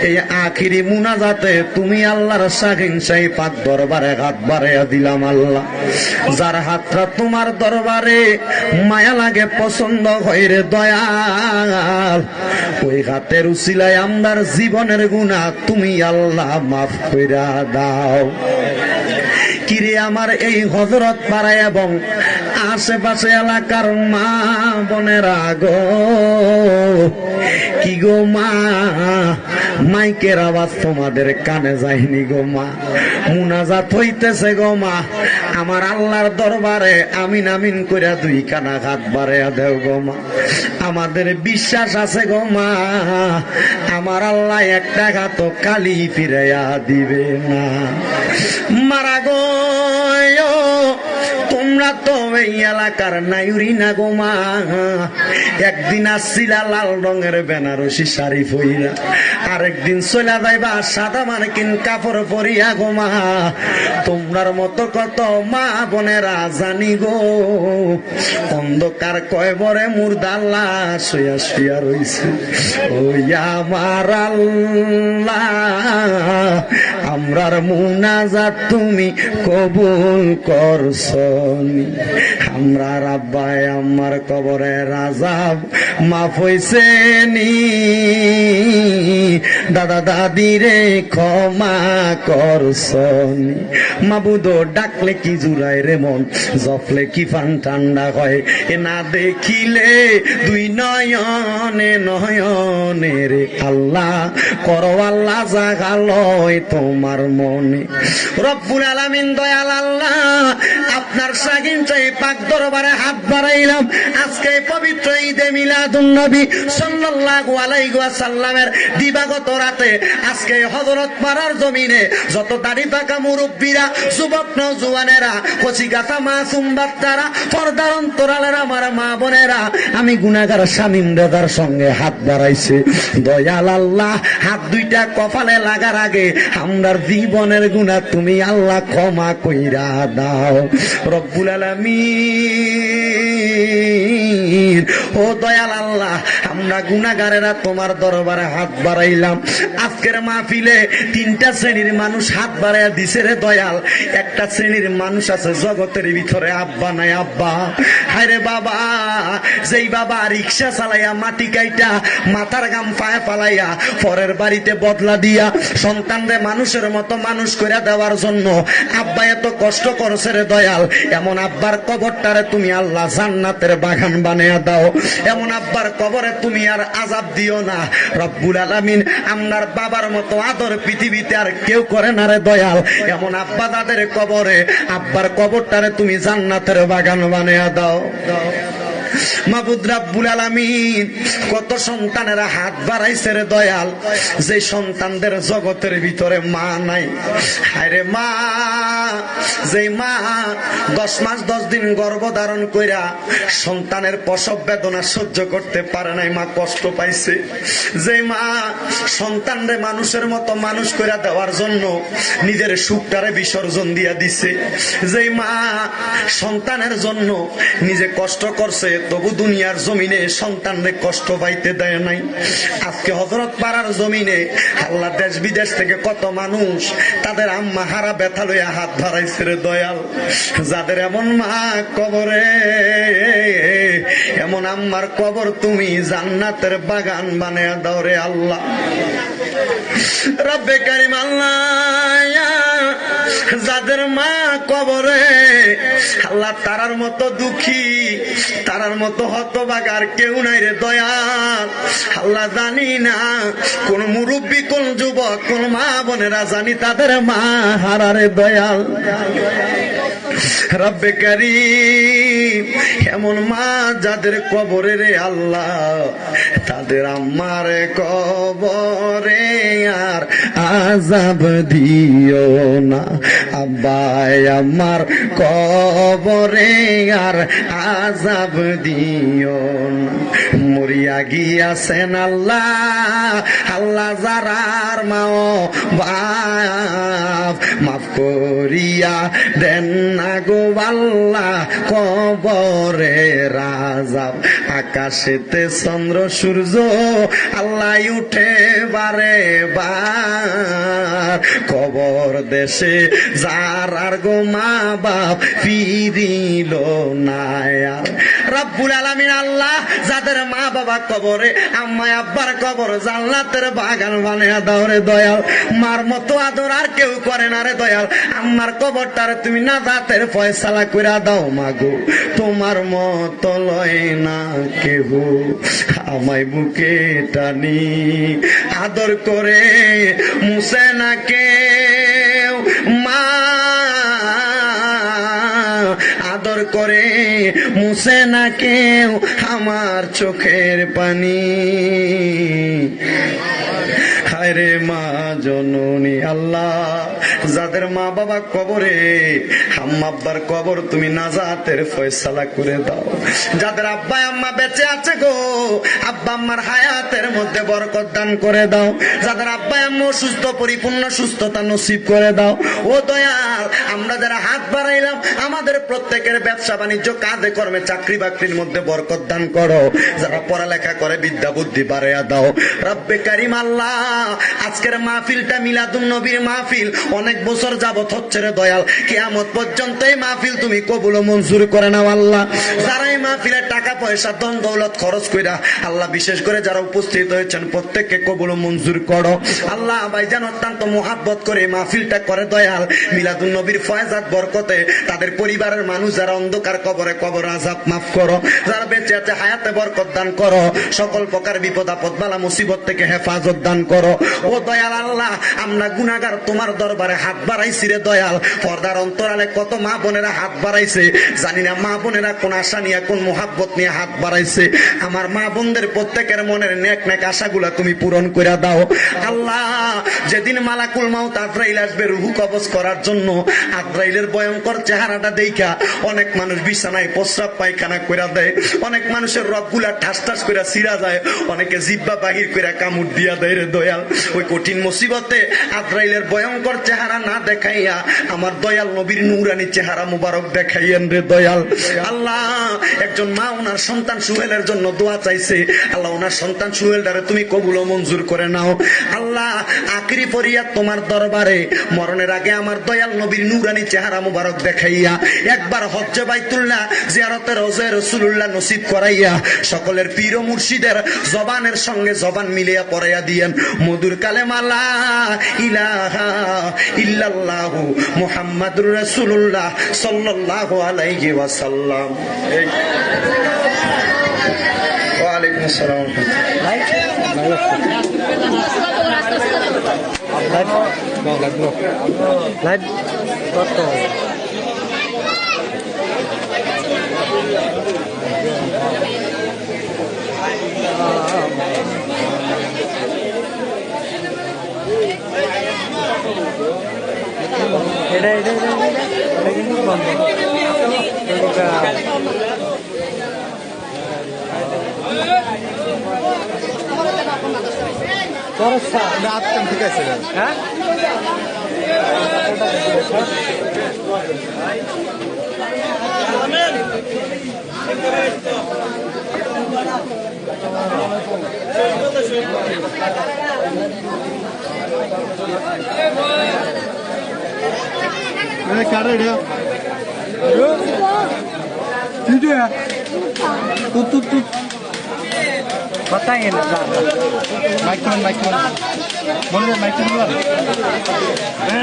এই আখিরি মুনাজাতে তুমি আল্লাহর শাহিনশাহী পাক দরবারে হাত বাড়াইয়া দিলাম আল্লাহ যার হাতটা তোমার দরবারে মায়া লাগে পছন্দ হয় রে দয়াল ওই হাতের উসিলায় আমরার জীবনের গুনাহ তুমি আল্লাহ মাফ কইরা দাও কিরে আমার এই হযরত পাড়া এবং আশেপাশে এলাকার মা বোনেরা গো কি গো মা, মাইকের আওয়াজ তোমাদের কানে যায়নি গো মা, মুনাজাত হইতেছে গো মা, আমার আল্লাহর দরবারে আমিন আমিন কইরা দুই কানা হাত বাড়াইয়া দেও গো মা। আমাদের বিশ্বাস আছে গো মা, আমার আল্লাহ এক টাকা তো কালি ফিরাইয়া দিবে না। মারা গো, তোমরা তো এই এলাকার নাইউরি না গো মা, একদিন আসছিলা লাল রঙের বেনারসি শাড়ি পইরা, আরেকদিন চলে যাইবা সাদা মার্কিন কাপড় পরিয়া গো মা। তোমরার মতো কত মা বোনেরা জানি গো অন্ধকার কয়বরে মুর্দাল্লা শুয়া শুয়া রইছে। ওই আমার আল্লাহ, আমরার মুনাজাত তুমি কবুল করছনি। আমরার আব্বাই আমার কবরে রাজাব মাফ হইছে নি, দাদা দাদি রে ক্ষমা করছনি। মাবুদ ডাকলে কি জুড়ায় রে মন, জপলে কি ফান ঠান্ডা হয়, এ না দেখিলে দুই নয়নে নয়নে রে আল্লাহ করো আল্লাহ জাগালয় তোমার মনে। রব্বুল আলামিন দয়াল আল্লাহ, আপনার শাগিন চাই পাক দরবারে হাত বাড়াইলাম। আজকে পবিত্র ঈদে মিলাদুন নবী সাল্লাল্লাহু আলাইহি ওয়াসাল্লামের দিবাগত রাতে আজকে হযরত পাড়ার জমিনে যত দাড়ি পাকা মুরব্বীরা, যুবক নওজোয়ানেরা, কচি গাথা মাসুম বাচ্চারা, পর্দার অন্তরালের আমার মা বোনেরা, আমি গুনাহগার শামীম দাদার সঙ্গে হাত বাড়াইছে। দয়াল আল্লাহ, হাত দুইটা কপালে লাগার আগে আমরার জীবনের গুনাহ তুমি আল্লাহ ক্ষমা কইরা দাও রব্বুল আলামিন। ও দয়াল আল্লাহ, আমরা গুনাহগারেরা তোমার দরবারে হাত বাড়াইলাম। আজকের মাহফিলে তিনটা শ্রেণীর মানুষ হাত বাড়াইয়া দিছে রে দয়াল। একটা শ্রেণীর মানুষ আছে জগতের ভিতরে আব্বা নাই আব্বা, হায়রে বাবা, যেই বাবা রিক্সা চালাইয়া মাটি কাইটা মাথার গাম পায়ে পালাইয়া পরের বাড়িতে বদলা দিয়া সন্তানরে মানুষের মতো মানুষ করে দেওয়ার জন্য আব্বা এত কষ্ট করছে রে দয়াল। এমন আব্বার কবরটারে তুমি আল্লাহ জান্নাতের বাগান বানিয়ে দাও। এমন আব্বার কবরে তুমি আর আযাব দিও না রব্বুল আলামিন। আমরার বাবার মতো আদর পৃথিবীতে আর কেউ করে না রে দয়াল। এমন আব্বা দাদের কবরে আব্বার কবরটারে তুমি জান্নাতের বাগান বানিয়ে দাও। মাবুদ রাব্বুল আলামিন, কত সন্তানেরা হাত বাড়াইছে রে দয়াল, যে সন্তানদের জগতের ভিতরে মা নাই। হায়রে মা, যেই মা 10 মাস 10 দিন গর্ভধারণ কইরা সন্তানের প্রসব বেদনা সহ্য করতে পারে নাই, মা কষ্ট পাইছে। যেই মা সন্তানরে মানুষের মতো মানুষ কইরা দেওয়ার জন্য নিজের সুখটারে বিসর্জন দিয়া দিছে। যেই মা সন্তানের জন্য নিজে কষ্ট করছে, তবু দুনিয়ার জমিনে সন্তানরে কষ্ট পাইতে দেয় নাই। আজকে হযরত পাড়ার জমিনে আল্লাহ দেশ বিদেশ থেকে কত মানুষ তাদের আম্মা হারা ব্যথা লইয়া হাত ধরাইছে রে দয়াল। যাদের এমন মা কবরে, এমন আম্মার কবর তুমি জান্নাতের বাগান বানায়া দাও রে আল্লাহ। রব্বে কারীম আল্লাহ, যাদের মা কবরে আল্লাহ তারার মতো দুঃখী, তারার মতো হতভাগার কেউ নাই রে দয়াল। আল্লাহ জানি না কোন মুরব্বী, কোন যুবক, কোন মা বোনেরা জানি তাদের মা হারারে দয়াল। রব্বে কারীম, এমন মা যাদের কবরে রে আল্লাহ, তাদের আম্মার কবরে আর আযাব দিও না। আব্বাই আমার কবরে আর আযাব দিও না। মরিয়া গিয়াছেন আল্লাহ, আল্লাহ যারার মাও বাপ মাফ করিয়া দেন না গো আল্লাহ কবরে রাজাব। আকাশেতে চন্দ্র সূর্য আল্লাহ উঠে বারে বার, কবর দেশে যার আর গো মা বাপ ফিরিল না। রব্বুল আলামিন আল্লাহ যাদের মা বাবা কবরে, আম্মা আব্বার কবর জান্নাতের বাগান বানিয়ে দাও রে দয়াল। মার মতো আদর আর কেউ করে না রে দয়াল। আম্মার কবরটারে তুমি নাজাতের ফয়সালা কইরা দাও মাগো। তোমার মতো লয় না কেহ আমায় বুকে টানি, আদর করে মুছে না কেউ মা, আদর করে মুছে না কেউ আমার চোখের পানি। হায়রে মা জননী আল্লাহ, যাদের মা বাবা কবরে, আম্মা আব্বার কবর তুমি নাজাতের ফয়সালা করে দাও। যাদের আব্বা আম্মা বেঁচে আছে গো, আব্বা আম্মার হায়াতের মধ্যে বরকত দান করে দাও। যাদের আব্বা আম্মা অসুস্থ, পরিপূর্ণ সুস্থতা নসিব করে দাও। ও দয়াল, আমরা যারা হাত বাড়াইলাম, আমাদের প্রত্যেকের ব্যবসা বাণিজ্য, কাজে কর্মে, চাকরি বাকরির মধ্যে বরকত দান করো। যারা পড়ালেখা করে বিদ্যা বুদ্ধি বাড়াইয়া দাও। রব্বে কারিম আল্লাহ, আজকের মাহফিলটা মিলাদুন নবীর মাহফিল, অনেক বছর যাবত হচ্ছে রে দয়াল। কিয়ামত পর্যন্ত এই মাহফিল তুমি কবুল ও মঞ্জুর করে নাও আল্লাহ। যারা এই মাহফিলের টাকা পয়সা ধন দৌলত খরচ কইরা আল্লাহ, বিশেষ করে যারা উপস্থিত হয়েছেন প্রত্যেককে কবুল ও মঞ্জুর করো আল্লাহ। ভাইজান অত্যন্ত মুহাব্বত করে এই মাহফিলটা করে দয়াল। মিলাদুন নবীর ফয়জাত বরকতে তাদের পরিবারের মানুষ যারা অন্ধকার কবরে, কবর আযাব মাফ করো। যারা বেঁচে আছে হায়াতে বরকত দান করো। সকল প্রকার বিপদ আপদ বালা মুসিবত থেকে হেফাজত দান করো। ও দয়াল আল্লাহ, আমরা গুনাহগার তোমার দরবারে হাত বাড়াইছি রে দয়াল। পর্দার অন্তরালে কত মা বোনেরা হাত বাড়াইছে, জানি না মা বোনেরা কোন আশা নিয়ে, কোন মুহাব্বত নিয়ে হাত বাড়াইছে। আমার মা বোনদের প্রত্যেকের মনের নেক নেক আশাগুলা তুমি পূরণ করে দাও আল্লাহ। যেদিন মালাকুল মাউত আজরাইল আসবে রুহু কবজ করার জন্য, আজরাইলের ভয়ঙ্কর চেহারাটা দেখা অনেক মানুষ বিছানায় প্রস্রাব পায়খানা কইরা দেয়, অনেক মানুষের রগগুলা ঠাস ঠাস কইরা ছিঁড়া যায়, অনেকে জিব্বা বাহির কইরা কামড় দিয়া দেয় রে দয়াল। ওই কঠিন মুসিবতে আজরাইলের ভয়ঙ্কর চেহারা না দেখাইয়া আমার দয়াল নবীর নূরানি চেহারা মুবারক দেখাইয়েন রে দয়াল আল্লাহ। একজন মা ওনার সন্তান সুহেলের জন্য দোয়া চাইছে, আল্লাহ ওনার সন্তান সুহেলটারে তুমি কবুল ও মঞ্জুর করে নাও আল্লাহ। আখিরি ফরিয়াদ তোমার দরবারে, মরণের আগে আমার দয়াল নবীর নূরানি চেহারা মুবারক দেখাইয়া একবার হজ্জে বাইতুল্লাহ জিয়ারতে রওজা রাসূলুল্লাহ নসিব করাইয়া সকলের পীর ও মুর্শিদের জবানের সঙ্গে জবান মিলিয়া পড়াইয়া দিয়েন মধুর কালেমা লা ইলাহা ইল্লাল্লাহু মুহাম্মাদুর রাসূলুল্লাহ সাল্লাল্লাহু আলাইহি ওয়াসাল্লাম। ওয়া আলাইকুম আসসালাম। এটা কিন্তু বন্ধ। ঠিক আছে হ্যাঁ बताएंगे ना माइक बोले माइक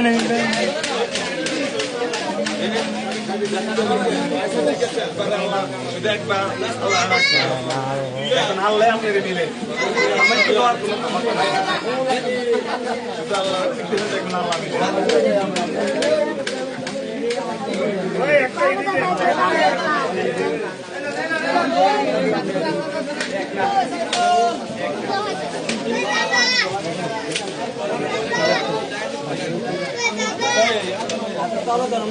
नहीं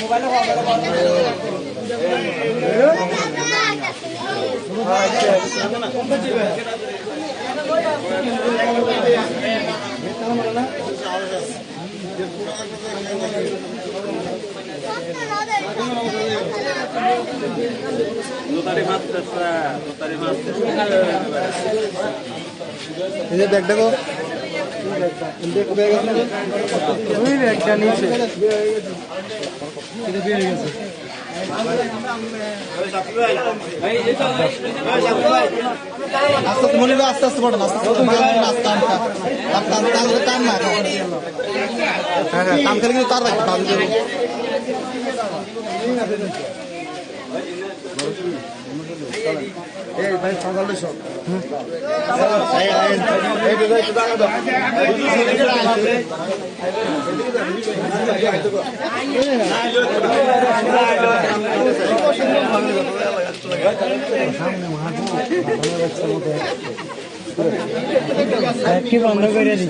মোবাইল দেখ দেখো ব্যাগটা নিচে আস্তে মনে আস্তে আস্তে পড়েন আস্তে আস্তে টান না হ্যাঁ হ্যাঁ টান খেলে কিন্তু তার রাখতে পারবে এই ভাই সকালে সব কি বন্ধ করে দিচ্ছি